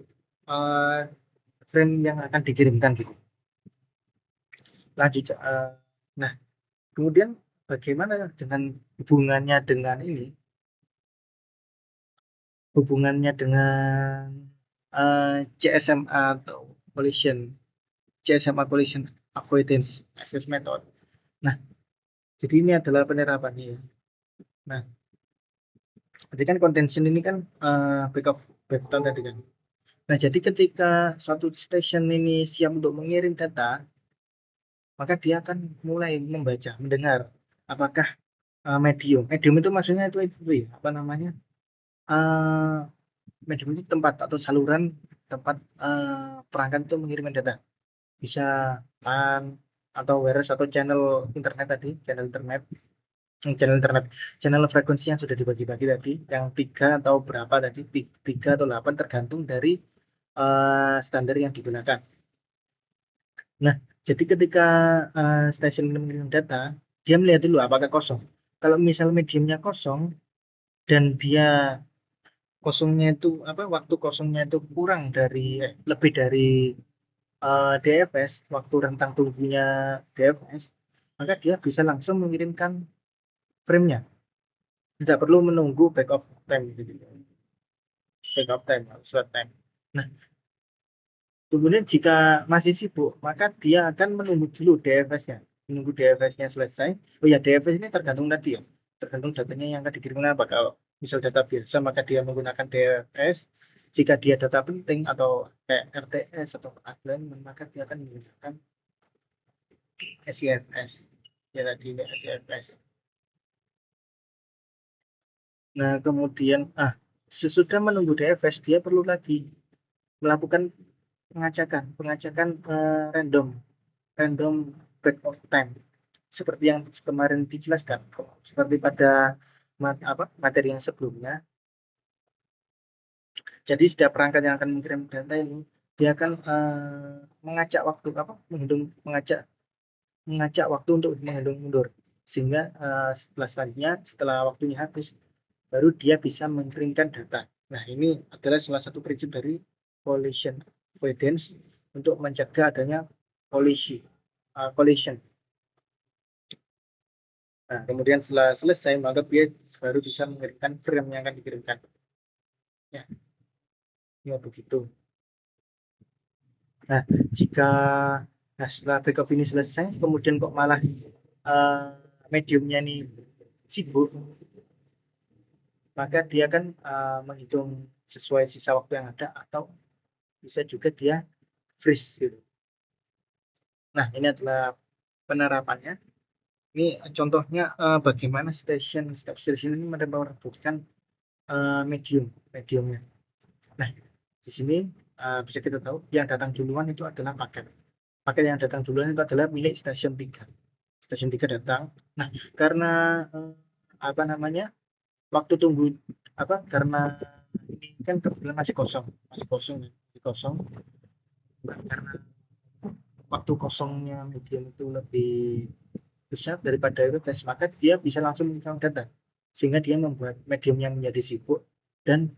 frame yang akan dikirimkan gitu. Lanjut, nah, kemudian bagaimana dengan hubungannya dengan ini? Hubungannya dengan CSMA atau CSMA collision avoidance access method. Nah, jadi ini adalah penerapannya ya. Nah, jadi kan contention ini kan backup tadi kan. Nah, jadi ketika suatu station ini siap untuk mengirim data, maka dia akan mulai membaca, mendengar apakah medium itu maksudnya itu ya, apa namanya? Medium itu tempat atau saluran tempat perangkat itu mengirimkan data. Bisa LAN atau wireless atau channel internet tadi, channel frekuensi yang sudah dibagi-bagi tadi, yang 3 atau berapa tadi, 3 atau 8 tergantung dari standar yang digunakan. Nah, jadi ketika stasiun ini mengirim data, dia melihat dulu apakah kosong. Kalau misal mediumnya kosong dan dia kosongnya itu waktu kosongnya itu kurang dari lebih dari DFS, waktu rentang tunggunya DFS, maka dia bisa langsung mengirimkan frame-nya. Tidak perlu menunggu back of time gitu. Back of time, slot time. Nah, kemudian jika masih sibuk, maka dia akan menunggu dulu DFS-nya. Menunggu DFS-nya selesai. Oh ya, DFS ini tergantung tadi ya. Tergantung datanya yang akan dikirimkan apa. Kalau misal data biasa, maka dia menggunakan DFS. Jika dia data penting atau kayak RTS atau keadilan, maka dia akan menggunakan SIFS. Ya tadi SIFS. Nah, kemudian sesudah menunggu DFS, dia perlu lagi melakukan pengacakan random back of time seperti yang kemarin dijelaskan, seperti pada materi yang sebelumnya. Jadi setiap perangkat yang akan mengirim data ini dia akan mengacak waktu mengacak waktu untuk menghitung mundur, sehingga setelah waktunya habis baru dia bisa mengirimkan data. Nah, ini adalah salah satu prinsip dari collision avoidance untuk mencegah adanya collision. Nah, kemudian setelah selesai, maka dia baru bisa mengirimkan frame yang akan dikirimkan. Ya, ya begitu. Nah, setelah backup ini selesai, kemudian kok malah mediumnya ini sibuk, maka dia akan menghitung sesuai sisa waktu yang ada, atau bisa juga dia freeze gitu. Nah, ini adalah penerapannya. Ini contohnya bagaimana station ini merebutkan mediumnya. Nah, di sini bisa kita tahu yang datang duluan itu adalah paket. Paket yang datang duluan itu adalah milik stasiun 3. Stasiun 3 datang. Nah, karena waktu tunggu karena ini kan kebetulan masih kosong. Karena waktu kosongnya medium itu lebih besar daripada tes, maka dia bisa langsung mengirimkan data, sehingga dia membuat medium yang menjadi sibuk, dan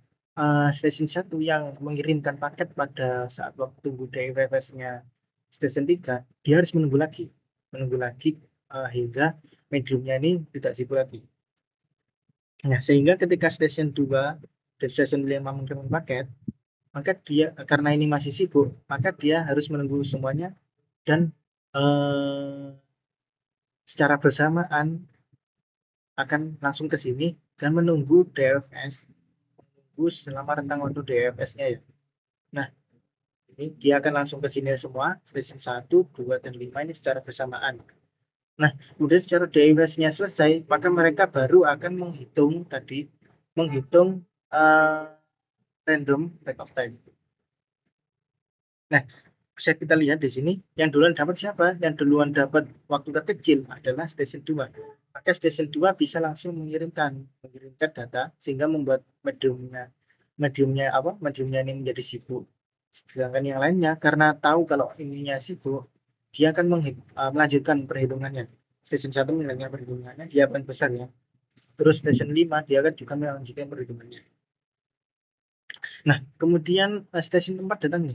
stasiun 1 yang mengirimkan paket pada saat waktu tunggu DFS-nya stasiun 3, dia harus menunggu lagi hingga mediumnya ini tidak sibuk lagi. Nah, sehingga ketika stasiun 2 dan stasiun 5 mengirimkan paket, maka dia karena ini masih sibuk, maka dia harus menunggu semuanya, dan secara bersamaan akan langsung ke sini dan menunggu DFS, selama rentang waktu DFS-nya ya. Nah, ini dia akan langsung ke sini semua, stasiun 1, 2, dan 5 ini secara bersamaan. Nah, kemudian secara DFS-nya selesai, maka mereka baru akan menghitung random back of time. Nah, bisa kita lihat di sini, yang duluan dapat siapa? Yang duluan dapat waktu terkecil adalah stasiun 2. Maka stasiun 2 bisa langsung mengirimkan data, sehingga membuat mediumnya ini menjadi sibuk. Sedangkan yang lainnya karena tahu kalau ininya sibuk, dia akan melanjutkan perhitungannya. Stasiun 1 melanjutkan perhitungannya, dia akan besar ya. Terus stasiun 5 dia akan juga melanjutkan perhitungannya. Nah, kemudian stasiun 4 datang.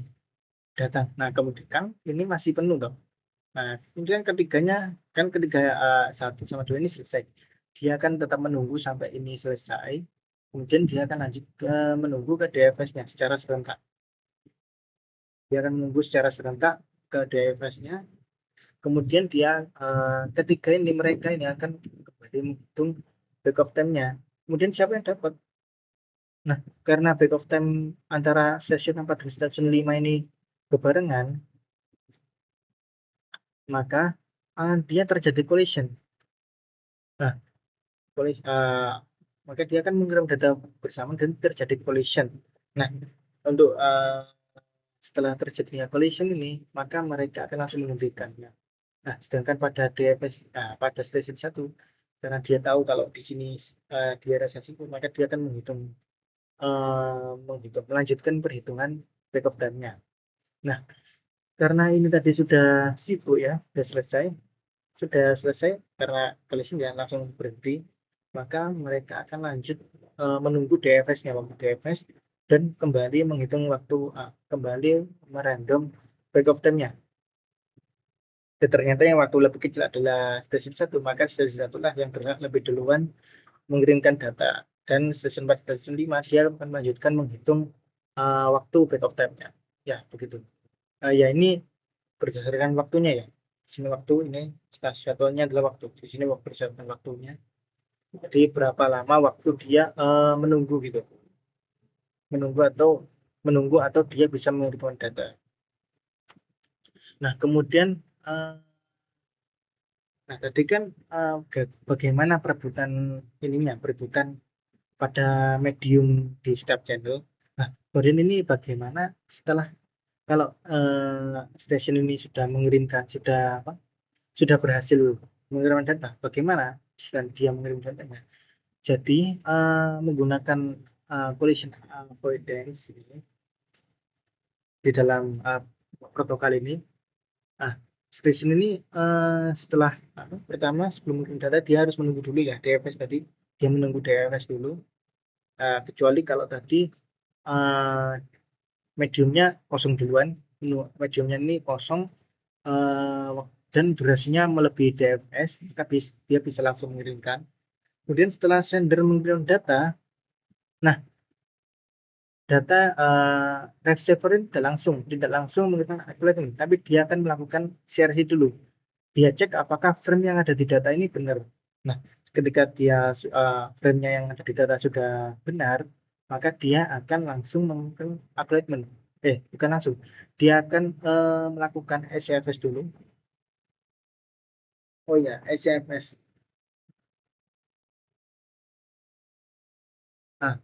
Nah, kemudian kan ini masih penuh dong. Nah, kemudian ketiganya kan ketiga 1 sama 2 ini selesai. Dia akan tetap menunggu sampai ini selesai. Kemudian dia akan lanjut menunggu ke DFS-nya secara serentak. Dia akan menunggu secara serentak ke DFS-nya. Kemudian dia ketiga ini mereka ini akan kembali menghitung back of time-nya. Kemudian siapa yang dapat? Nah, karena back of time antara stasiun 4 dan stasiun 5 ini berbarengan, maka dia terjadi collision. Nah, maka dia akan mengirim data bersama dan terjadi collision. Nah, untuk setelah terjadinya collision ini, maka mereka akan langsung menghentikannya. Nah, sedangkan pada DFS, pada station 1, karena dia tahu kalau di sini dia rasa sibuk, maka dia akan melanjutkan perhitungan back of time-nya. Nah, karena ini tadi sudah sibuk ya, sudah selesai karena collision ya langsung berhenti, maka mereka akan lanjut menunggu DFS-nya, waktu DFS, dan kembali menghitung waktu, kembali merandom back of time-nya. Dan ternyata yang waktu lebih kecil adalah station 1, maka station 1 lah yang berhak lebih duluan mengirimkan data. Dan station 4, station 5 dia akan melanjutkan menghitung waktu back of time-nya. Ya, begitu. Ya ini berdasarkan waktunya ya. Di sini waktu, ini shuttle-nya adalah waktu. Di sini berdasarkan waktunya. Jadi berapa lama waktu dia menunggu gitu. Menunggu atau dia bisa mengirimkan data. Nah, kemudian tadi kan bagaimana perebutan pada medium di setiap channel. Nah, kemudian ini bagaimana setelah kalau station ini sudah berhasil mengirimkan data, bagaimana dan dia mengirim datanya. Jadi menggunakan collision avoidance ini di dalam protokol ini. Station ini setelah pertama sebelum mengirim data dia harus menunggu dulu ya DFS tadi, dia menunggu DFS dulu, kecuali kalau tadi mediumnya kosong duluan, mediumnya ini kosong dan durasinya melebihi DFS, maka dia bisa langsung mengirimkan. Kemudian setelah sender mengirim data, nah data receiver tidak langsung mengirimkan acknowledgement, tapi dia akan melakukan CRC dulu. Dia cek apakah frame yang ada di data ini benar. Nah, ketika dia frame-nya yang ada di data sudah benar, maka dia akan langsung melakukan acknowledgement. Bukan langsung. Dia akan melakukan SCFS dulu. Oh ya, SCFS. Nah,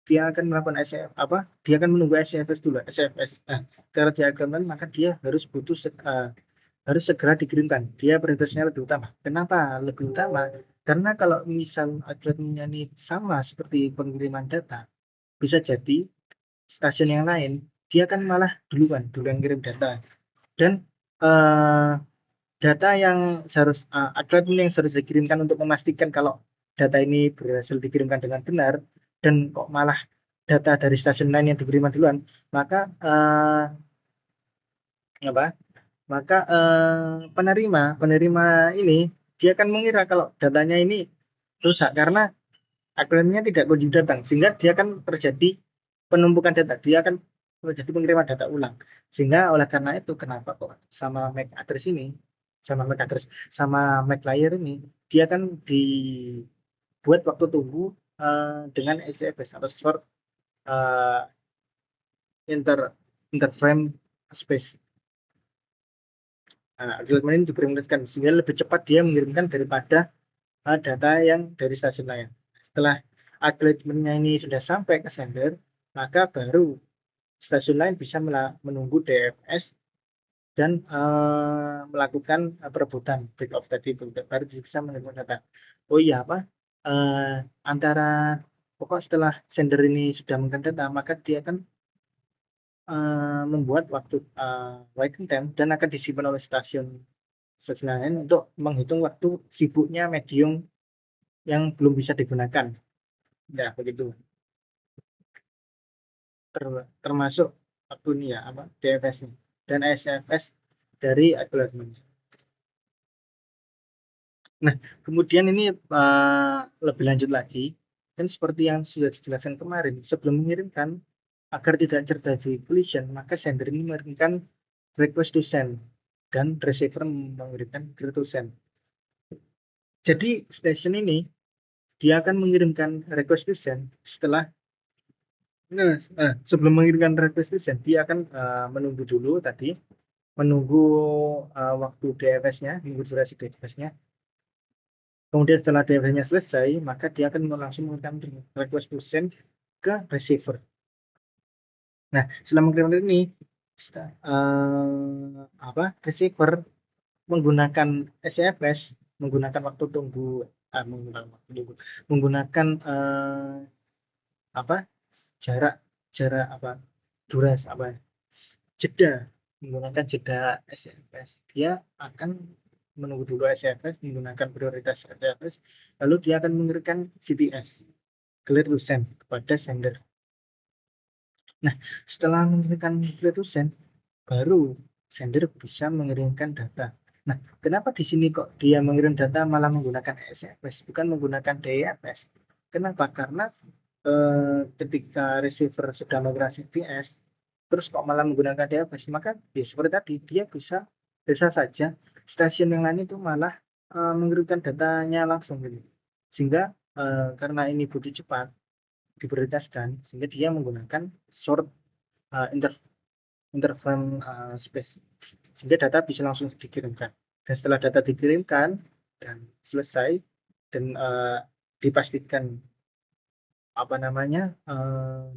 dia akan melakukan dia akan menunggu SCFS dulu, SCFS. Nah, karena dia acknowledgement, maka dia harus segera dikirimkan. Dia prioritasnya lebih utama. Kenapa lebih utama? Karena kalau misal algoritmanya ini sama seperti pengiriman data, bisa jadi stasiun yang lain dia akan malah duluan ngirim data. Dan data yang algoritma yang harus dikirimkan untuk memastikan kalau data ini berhasil dikirimkan dengan benar, dan kok malah data dari stasiun lain yang dikirimkan duluan, maka penerima ini dia akan mengira kalau datanya ini rusak karena algoritmanya tidak kunjung datang, sehingga dia akan terjadi penumpukan data, dia akan terjadi pengiriman data ulang. Sehingga oleh karena itu kenapa kok sama MAC address ini, sama MAC layer ini dia akan dibuat waktu tunggu dengan SCFS atau short interframe space. Algoritma ini diperintahkan sehingga lebih cepat dia mengirimkan daripada data yang dari stasiun lain. Setelah algoritmanya ini sudah sampai ke sender, maka baru stasiun lain bisa menunggu DFS dan melakukan perebutan back off tadi, baru bisa menerima data. Oh iya, antara pokok setelah sender ini sudah mengirim data, maka dia akan membuat waktu waiting time dan akan disimpan oleh stasiun lain untuk menghitung waktu sibuknya medium yang belum bisa digunakan. Ya, begitu. Termasuk waktu ini ya, DFS dan SFS dari algoritma. Nah, kemudian ini lebih lanjut lagi, dan seperti yang sudah dijelaskan kemarin, sebelum mengirimkan, agar tidak terjadi collision, maka sender ini mengirimkan request to send dan receiver mengirimkan request to send. Jadi station ini dia akan mengirimkan request to send setelah sebelum mengirimkan request to send, dia akan menunggu dulu tadi, menunggu waktu DFS-nya, menunggu durasi DFS-nya. Kemudian setelah DFS-nya selesai, maka dia akan langsung mengirimkan request to send ke receiver. Nah, setelah mengirimkan ini, receiver menggunakan SCFS, menggunakan waktu tunggu, menggunakan jarak jarak durasi jeda, menggunakan jeda SCFS. Dia akan menunggu dulu SCFS, menggunakan prioritas SCFS, lalu dia akan mengirimkan CTS, clear to send, kepada sender. Nah, setelah mengirimkan clear to send, baru sender bisa mengirimkan data. Nah, kenapa di sini kok dia mengirim data malah menggunakan SCFS, bukan menggunakan DFS? Kenapa? Karena ketika receiver sudah menggunakan CTS, terus kok malah menggunakan DFS, maka ya seperti tadi, dia bisa saja stasiun yang lain itu malah mengirimkan datanya langsung gitu. Sehingga karena ini butuh cepat, diprioritaskan, sehingga dia menggunakan short interframe space, sehingga data bisa langsung dikirimkan. Dan setelah data dikirimkan dan selesai dan dipastikan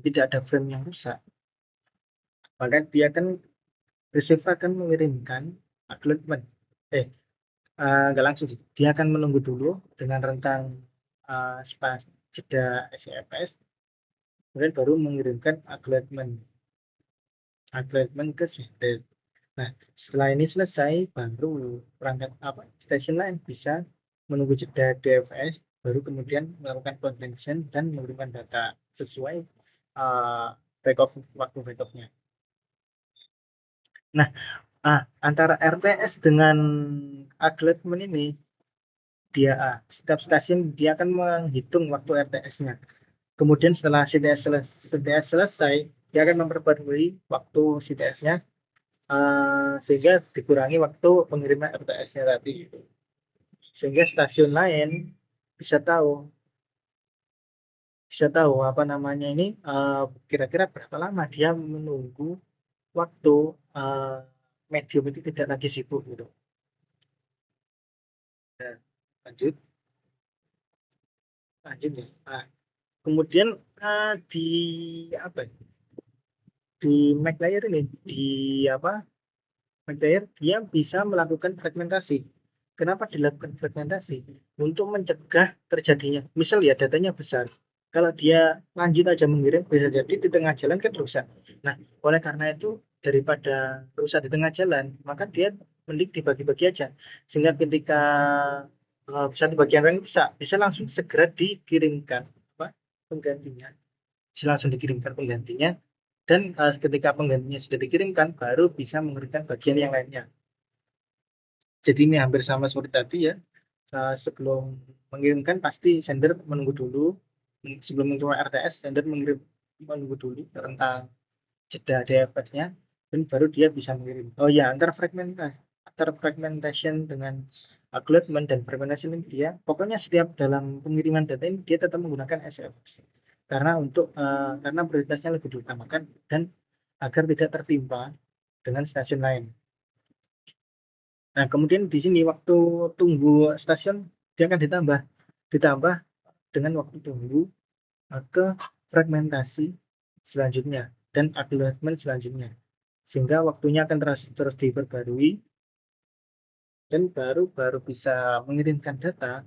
tidak ada frame yang rusak, maka dia receiver akan mengirimkan acknowledgement. Nggak langsung sih. Dia akan menunggu dulu dengan rentang jeda SCFS, kemudian baru mengirimkan acknowledgement ke sender. Nah, setelah ini selesai, baru perangkat stasiun lain bisa menunggu jeda DFS, baru kemudian melakukan contention dan mengirimkan data sesuai waktu back off-nya. Nah, antara RTS dengan acknowledgement ini, setiap stasiun dia akan menghitung waktu RTS-nya. Kemudian setelah CTS selesai, dia akan memperbarui waktu CTS-nya sehingga dikurangi waktu pengiriman RTS-nya tadi. Sehingga stasiun lain bisa tahu kira-kira berapa lama dia menunggu waktu medium itu tidak lagi sibuk gitu. Nah, lanjut ya. Kemudian di MAC layer ini, MAC layer dia bisa melakukan fragmentasi. Kenapa dilakukan fragmentasi? Untuk mencegah terjadinya, misal ya datanya besar, kalau dia lanjut aja mengirim, bisa jadi di tengah jalan kan rusak. Nah, oleh karena itu, daripada rusak di tengah jalan, maka dia mending dibagi-bagi aja. Sehingga ketika satu bagian lain bisa langsung segera dikirimkan penggantinya. Bisa langsung dikirimkan penggantinya, dan ketika penggantinya sudah dikirimkan, baru bisa mengirimkan bagian yang lainnya. Jadi ini hampir sama seperti tadi ya. Sebelum mengirimkan pasti sender menunggu dulu. Sebelum mengirim RTS, sender menunggu dulu tentang jeda DFS-nya, dan baru dia bisa mengirim. Oh ya, antara fragmentation dengan acknowledgement dan fragmentation ini dia, pokoknya setiap dalam pengiriman data ini dia tetap menggunakan SFS. Karena prioritasnya lebih diutamakan dan agar tidak tertimpa dengan stasiun lain. Nah, kemudian di sini waktu tunggu stasiun dia akan ditambah dengan waktu tunggu ke fragmentasi selanjutnya dan acknowledgement selanjutnya, sehingga waktunya akan terus diperbarui dan baru bisa mengirimkan data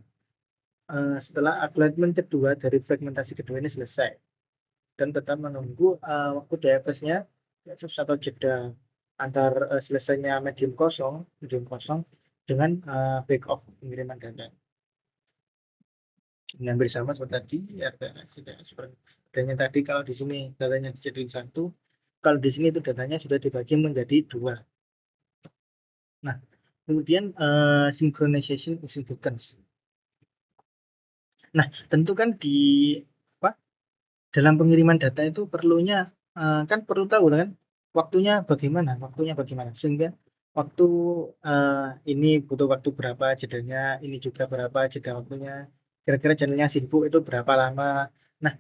setelah acknowledgement kedua dari fragmentasi kedua ini selesai, dan tetap menunggu waktu DFS-nya atau jeda antar selesainya medium kosong dengan back off pengiriman data. Yang bersama seperti tadi datanya tadi, kalau di sini datanya dijadikan satu, kalau di sini itu datanya sudah dibagi menjadi dua. Nah, kemudian synchronization using tokens. Nah, tentu kan dalam pengiriman data itu perlunya kan perlu tahu kan waktunya bagaimana, sehingga waktu ini butuh waktu berapa jedanya, ini juga berapa jeda waktunya, kira-kira channelnya sibuk itu berapa lama. Nah,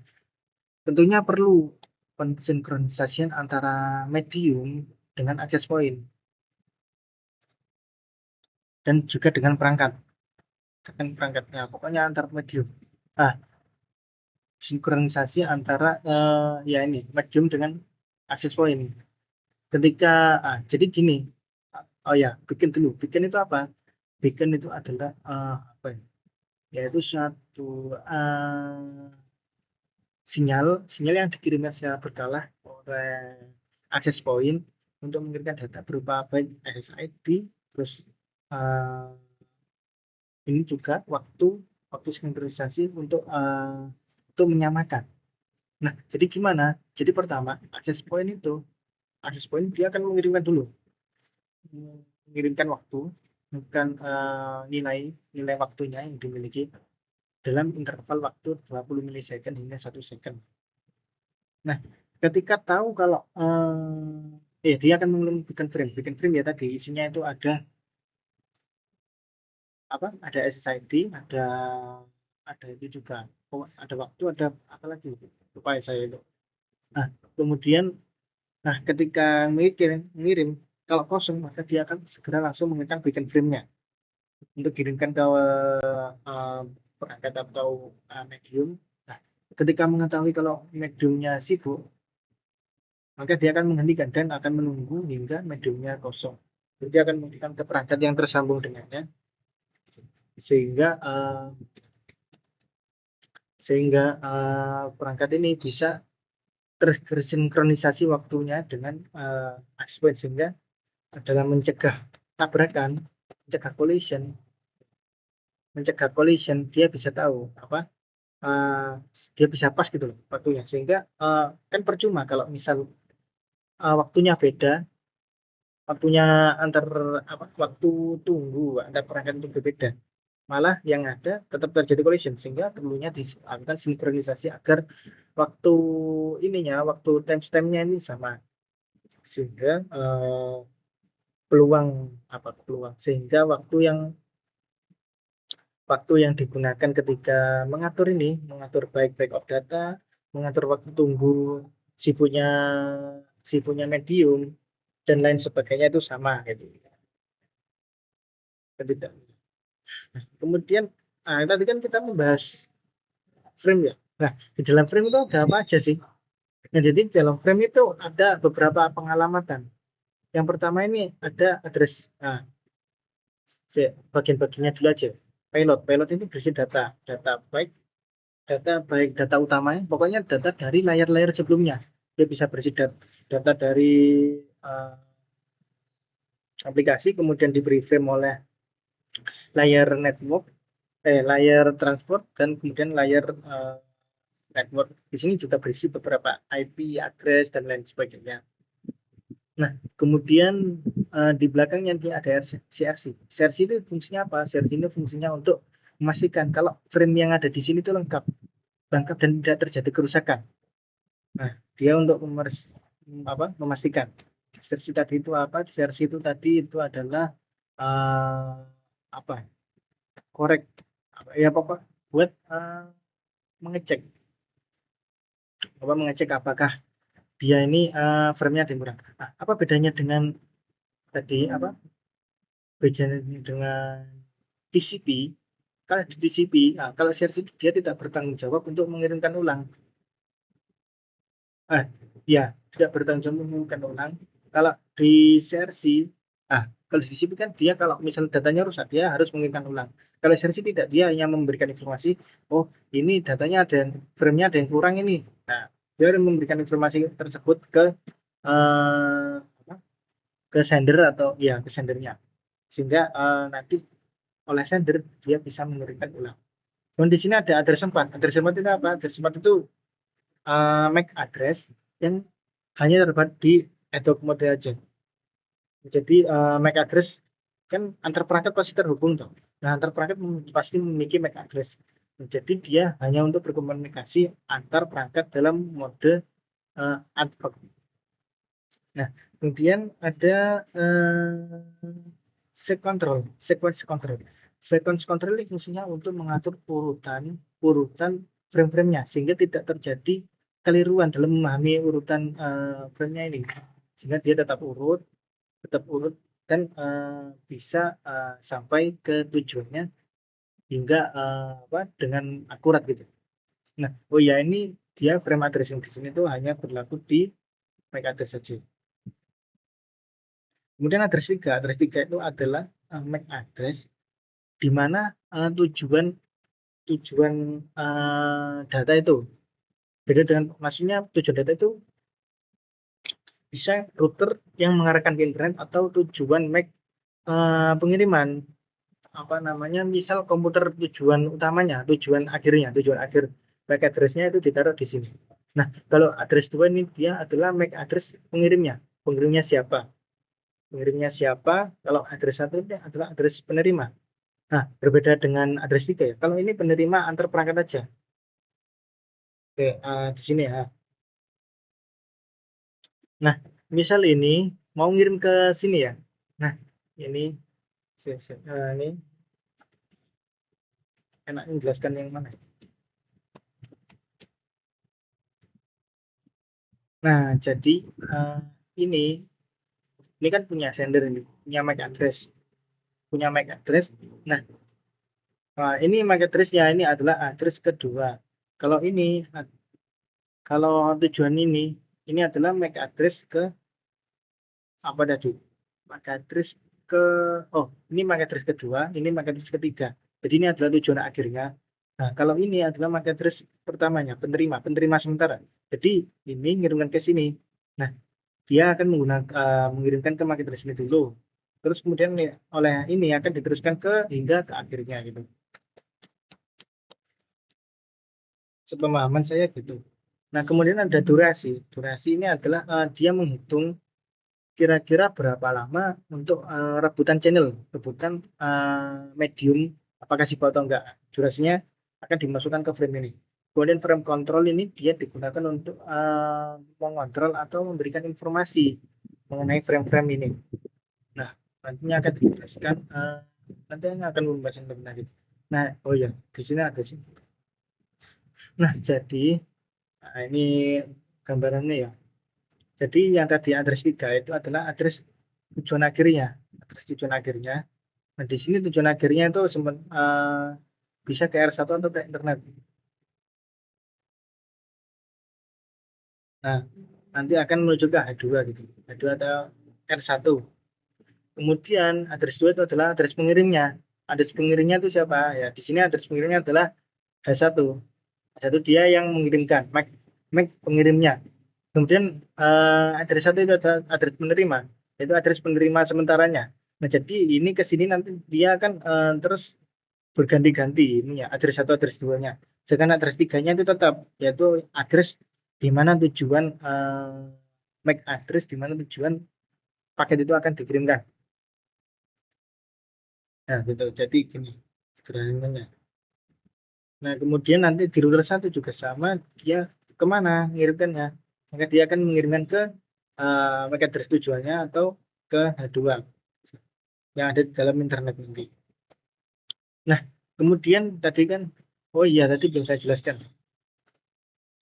tentunya perlu pensinkronisasi antara medium dengan access point dan juga dengan perangkatnya, pokoknya antar medium. Sinkronisasi antara medium dengan access point. jadi gini. Oh ya, beacon dulu. Beacon itu apa? Beacon itu adalah apa ya? Yaitu suatu sinyal yang dikirimkan secara berkala oleh access point untuk mengirimkan data berupa baik SSID, terus eh, ini juga waktu sinkronisasi untuk menyamakan. Nah, jadi gimana? Jadi pertama, access point dia akan mengirimkan waktu, bukan nilai waktunya yang dimiliki dalam interval waktu 20 milisecond hingga 1 second. Nah, ketika tahu kalau dia akan mengirim beacon frame. Beacon frame ya tadi isinya itu ada apa? Ada SSID, ada itu juga. Oh, ada waktu, ada apa lagi? Lupa ya saya itu. Nah, kemudian ketika ngirim kalau kosong maka dia akan segera langsung mengirimkan beacon frame-nya untuk kirimkan ke eh, perangkat atau medium. Nah, ketika mengetahui kalau mediumnya sibuk, maka dia akan menghentikan dan akan menunggu hingga mediumnya kosong. Jadi dia akan menghentikan ke perangkat yang tersambung dengannya sehingga perangkat ini bisa tersinkronisasi waktunya dengan aspek sehingga dalam mencegah tabrakan, mencegah collision dia bisa tahu apa dia bisa pas gitu loh waktunya sehingga kan percuma kalau misal waktunya beda, waktunya antar waktu tunggu antar perangkat itu berbeda, malah yang ada tetap terjadi collision sehingga perlunya dilakukan sinkronisasi agar waktu waktu timestamp-nya ini sama sehingga peluang sehingga waktu yang digunakan ketika mengatur baik backup data, mengatur waktu tunggu, sibuknya medium dan lain sebagainya itu sama gitu. Tidak. Kemudian tadi kan kita membahas frame ya. Nah, di dalam frame itu ada apa aja sih? Nah, jadi di dalam frame itu ada beberapa pengalamatan. Yang pertama ini ada address. Nah, bagian-bagiannya dulu aja. Pilot ini berisi data utamanya, pokoknya data dari layar-layar sebelumnya. Dia bisa berisi data dari uh, aplikasi, kemudian diberi frame oleh layar layar transport, dan kemudian layar network. Di sini juga berisi beberapa IP, address, dan lain sebagainya. Nah, kemudian di belakangnya ada CRC. CRC itu fungsinya apa? CRC ini fungsinya untuk memastikan kalau frame yang ada di sini itu lengkap dan tidak terjadi kerusakan. Nah, dia untuk memastikan. CRC tadi itu apa? CRC itu tadi itu adalah apa? Korek buat mengecek apakah dia ini frame-nya ada yang kurang. Nah, apa bedanya dengan tadi bedanya dengan TCP? Kalau di TCP, kalau CRC itu dia tidak bertanggung jawab untuk mengirimkan ulang. Ya, tidak bertanggung jawab mengirimkan ulang. Kalau di CRC, kalau di TCP kan dia kalau misalnya datanya rusak, dia harus mengirimkan ulang. Kalau CRC tidak, dia hanya memberikan informasi, oh ini datanya frame-nya ada yang kurang ini. Nah, dia harus memberikan informasi tersebut ke sender atau ya ke sendernya, sehingga nanti oleh sender dia bisa mengirimkan ulang. Dan di sini ada address 4. Address 4 itu apa? Address 4 itu MAC address yang hanya terdapat di ad-hoc mode aja. Jadi MAC address kan antar perangkat pasti terhubung toh. Nah, antar perangkat pasti memiliki MAC address. Jadi dia hanya untuk berkomunikasi antar perangkat dalam mode ad hoc. Nah, kemudian ada sequence control. Sequence control ini fungsinya untuk mengatur urutan frame-frame-nya sehingga tidak terjadi keliruan dalam memahami urutan frame-nya ini. Sehingga dia tetap urut dan bisa sampai ke tujuannya hingga dengan akurat gitu. Nah, ini dia frame addressing di sini tuh hanya berlaku di MAC address saja. Kemudian address 3 itu adalah MAC address di mana tujuan data itu beda dengan, maksudnya tujuan data itu bisa router yang mengarahkan ke internet atau tujuan MAC pengiriman, apa namanya, misal komputer tujuan utamanya, tujuan akhir MAC address-nya itu ditaruh di sini. Nah, kalau address 2 ini dia adalah MAC address pengirimnya siapa, kalau address 1 ini adalah address penerima. Nah, berbeda dengan address 3 ya, kalau ini penerima antar perangkat aja. Oke, di sini ya. Nah, misal ini mau ngirim ke sini ya. Nah, ini ini enak menjelaskan yang mana. Nah, jadi ini kan punya sender, ini punya MAC address. Nah, ini MAC address-nya ini adalah address kedua. Kalau ini, kalau tujuan ini adalah MAC address ke apa tadi? MAC address ke, ini MAC address kedua, ini MAC address ketiga. Jadi ini adalah tujuan akhirnya. Nah, kalau ini adalah MAC address pertamanya, penerima sementara. Jadi ini ngirimkan ke sini. Nah, dia akan mengirimkan ke MAC address ini dulu. Terus kemudian oleh ini akan diteruskan hingga ke akhirnya gitu. Sepemahaman saya gitu. Nah, kemudian ada durasi. Durasi ini adalah dia menghitung kira-kira berapa lama untuk rebutan channel, rebutan medium, apakah sibuk atau enggak. Durasinya akan dimasukkan ke frame ini. Kemudian frame control ini dia digunakan untuk mengontrol atau memberikan informasi mengenai frame-frame ini. Nah, nantinya akan dijelaskan, nantinya akan membahasnya lebih lanjut. Nah, oh ya, di sini ada sih. Nah, jadi ini gambarannya ya. Jadi yang tadi address 3 itu adalah address tujuan akhirnya. Nah, di sini tujuan akhirnya itu bisa ke R1 atau ke internet. Nah, nanti akan menuju ke H2 gitu. H2 atau R1. Kemudian address 2 itu adalah address pengirimnya. Address pengirimnya itu siapa? Ya, di sini address pengirimnya adalah H1. H1 dia yang mengirimkan, MAC pengirimnya. Kemudian address 1 itu adalah address penerima, yaitu address penerima sementaranya. Nah, jadi ini ke sini nanti dia akan terus berganti-ganti ini ya, address 1, address 2-nya. Sedangkan address 3-nya itu tetap, yaitu address di mana tujuan MAC address di mana tujuan paket itu akan dikirimkan. Nah, gitu. Jadi gini sederhananya. Nah, kemudian nanti di router 1 juga sama, dia kemana ngirimkannya. Maka dia akan mengirimkan ke MAC address tujuannya atau ke H2 yang ada di dalam internet nanti. Nah, kemudian tadi kan, oh iya tadi belum saya jelaskan.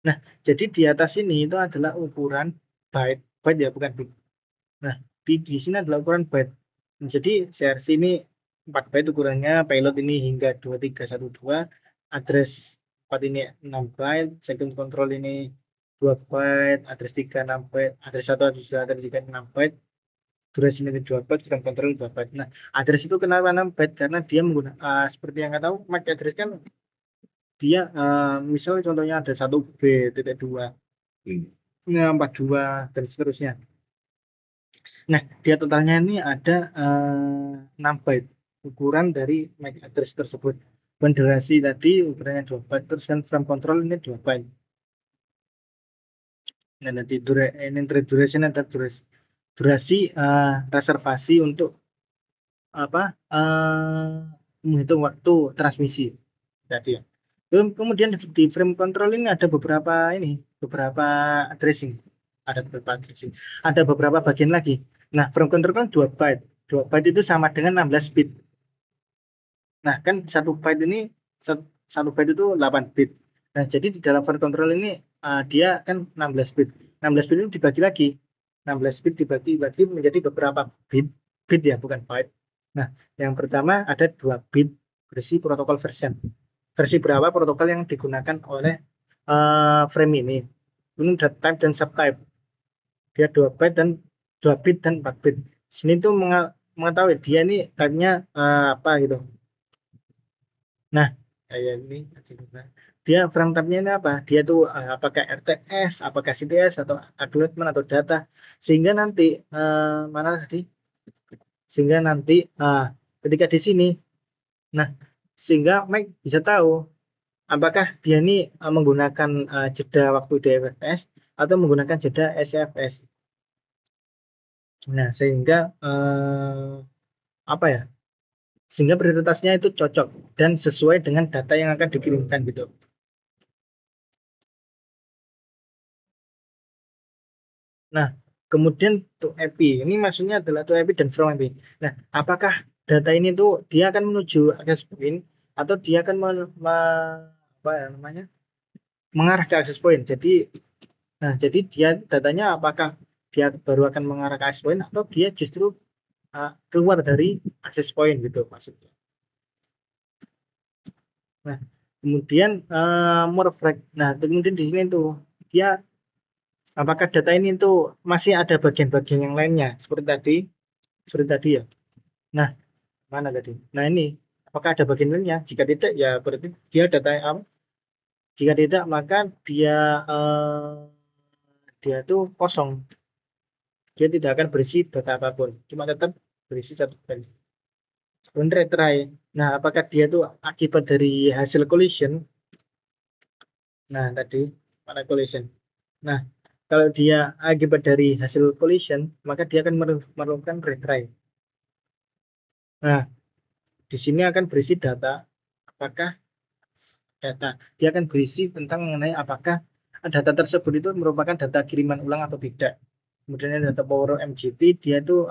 Nah, jadi di atas ini itu adalah ukuran byte ya, bukan bit. Nah, di sini adalah ukuran byte. Jadi CRC ini 4 byte ukurannya, payload ini hingga 2312, address 4 ini 6 byte, second control ini 2 byte, address 3 6 byte, address 1 address 3 6 byte, durasi ini 2 byte, second control 2 byte. Nah, address itu kenapa 6 byte? Karena dia menggunakan seperti yang kita tahu, MAC address kan dia misalnya contohnya ada 1B.2, 42 dan seterusnya. Nah, dia totalnya ini ada 6 byte ukuran dari MAC address tersebut. Dan durasi tadi ukurannya 2 byte, terus kan frame control ini 2 byte. Nah, nanti duration ada durasi reservasi untuk apa menghitung waktu transmisi tadi ya. Kemudian di frame control ini ada beberapa addressing. Ada beberapa bagian lagi. Nah, frame control kan 2 byte. 2 byte itu sama dengan 16 bit. Nah, kan 1 byte ini 1 byte itu 8 bit. Nah, jadi di dalam frame control ini dia kan 16 bit. 16 bit itu dibagi lagi. 16 bit dibagi menjadi beberapa bit ya, bukan byte. Nah, yang pertama ada 2 bit berisi protokol version. Versi berapa protokol yang digunakan oleh frame ini. Ini ada type dan subtype. Dia 2 byte dan 2 bit dan 4 bit. Sini tuh mengetahui dia ini type-nya apa gitu. Nah, kayak ini dia frame type-nya ini apa? Dia tuh apakah RTS, apakah CTS atau acknowledgement atau data. Sehingga nanti mana tadi? Sehingga nanti ketika di sini, nah sehingga Mike bisa tahu apakah dia ini menggunakan jeda waktu DFS atau menggunakan jeda SFS. Nah, sehingga apa ya? Sehingga prioritasnya itu cocok dan sesuai dengan data yang akan dikirimkan gitu. Nah, kemudian to API ini maksudnya adalah to API dan from API. Nah, apakah data ini tuh dia akan menuju access point atau dia akan apa ya namanya mengarah ke access point. Jadi dia datanya apakah dia baru akan mengarah ke access point atau dia justru keluar dari access point gitu maksudnya. Nah, kemudian more frag. Nah, kemudian di sini tuh dia apakah data ini tuh masih ada bagian-bagian yang lainnya seperti tadi ya. Nah, mana tadi? Nah, ini apakah ada bagian lainnya? Jika tidak ya berarti dia data apa? Jika tidak maka dia tuh kosong. Dia tidak akan berisi data apapun. Cuma tetap berisi satu file. Kemudian retry. Nah, apakah dia tuh akibat dari hasil collision? Nah, tadi mana collision? Nah, kalau dia akibat dari hasil collision, maka dia akan memerlukan retry. Nah, di sini akan berisi data. Apakah data? Dia akan berisi tentang mengenai apakah data tersebut itu merupakan data kiriman ulang atau tidak. Kemudian data power MGT, dia itu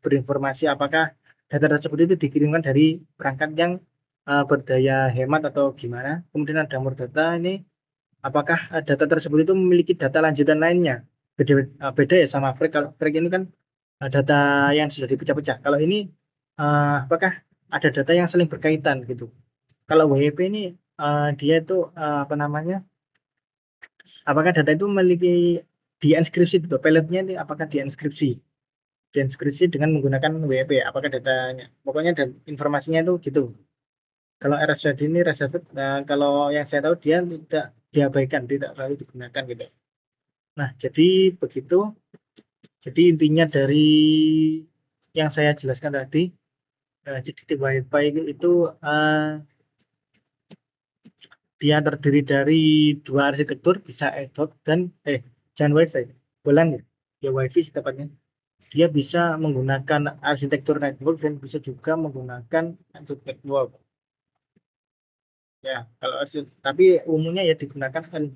berinformasi apakah data tersebut itu dikirimkan dari perangkat yang berdaya hemat atau gimana. Kemudian ada more data ini apakah data tersebut itu memiliki data lanjutan lainnya. Beda ya sama frag. Kalau frag ini kan data yang sudah dipecah-pecah. Kalau ini apakah ada data yang saling berkaitan gitu. Kalau WP ini dia itu apa namanya? Apakah data itu memiliki dienkripsi gitu. Peletnya ini apakah dienkripsi dengan menggunakan WP. Apakah datanya? Pokoknya dan informasinya itu gitu. Kalau RSAD ini reserved, nah, kalau yang saya tahu dia tidak diabaikan, tidak selalu digunakan gitu. Nah, jadi begitu. Jadi intinya dari yang saya jelaskan tadi, jadi di WiFi itu dia terdiri dari dua arsitektur, bisa ad hoc dan jangan WiFi, bulan ya WiFi tepatnya. Dia bisa menggunakan arsitektur network dan bisa juga menggunakan arsitektur network. Ya, kalau tapi umumnya ya digunakan kan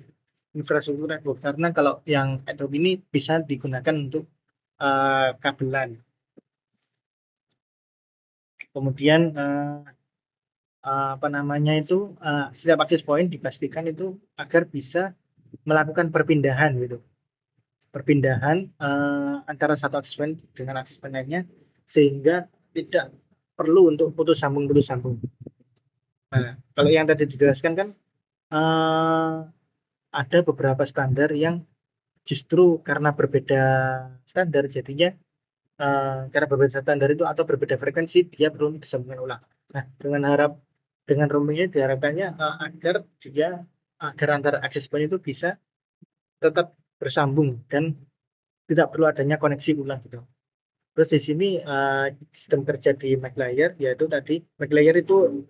infrastruktur network karena kalau yang ad hoc ini bisa digunakan untuk kabelan. Kemudian apa namanya itu setiap access point dipastikan itu agar bisa melakukan perpindahan gitu. Perpindahan antara satu access point dengan access point lainnya sehingga tidak perlu untuk putus sambung. Nah, kalau yang tadi dijelaskan kan eh, ada beberapa standar yang justru karena berbeda standar jadinya karena berbeda standar itu atau berbeda frekuensi dia perlu disambungkan ulang. Nah, dengan roaming ini diharapkannya agar antar access point itu bisa tetap bersambung dan tidak perlu adanya koneksi ulang gitu. Terus di sini sistem kerja di MacLayer yaitu tadi MacLayer itu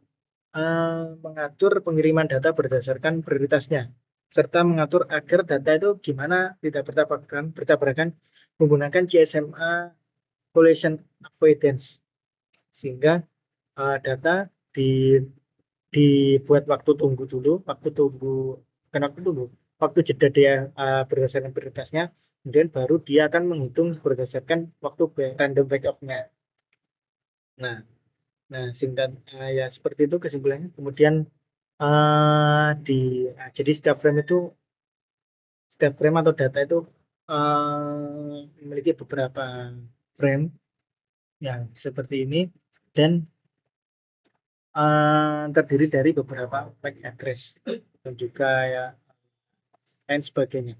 mengatur pengiriman data berdasarkan prioritasnya serta mengatur agar data itu gimana tidak bertabrakan menggunakan GSMA collision avoidance sehingga data di dibuat waktu tunggu dulu, waktu jeda dia berdasarkan prioritasnya, kemudian baru dia akan menghitung berdasarkan waktu random wake-up-nya. Nah, singkat ya seperti itu kesimpulannya. Kemudian jadi setiap frame atau data itu memiliki beberapa frame yang seperti ini dan terdiri dari beberapa MAC address dan juga ya lain sebagainya.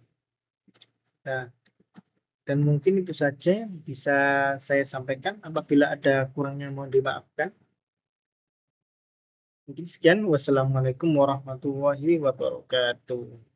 Nah, Dan mungkin itu saja yang bisa saya sampaikan. Apabila ada kurangnya mohon dimaafkan. Mungkin sekian. Wassalamualaikum warahmatullahi wabarakatuh.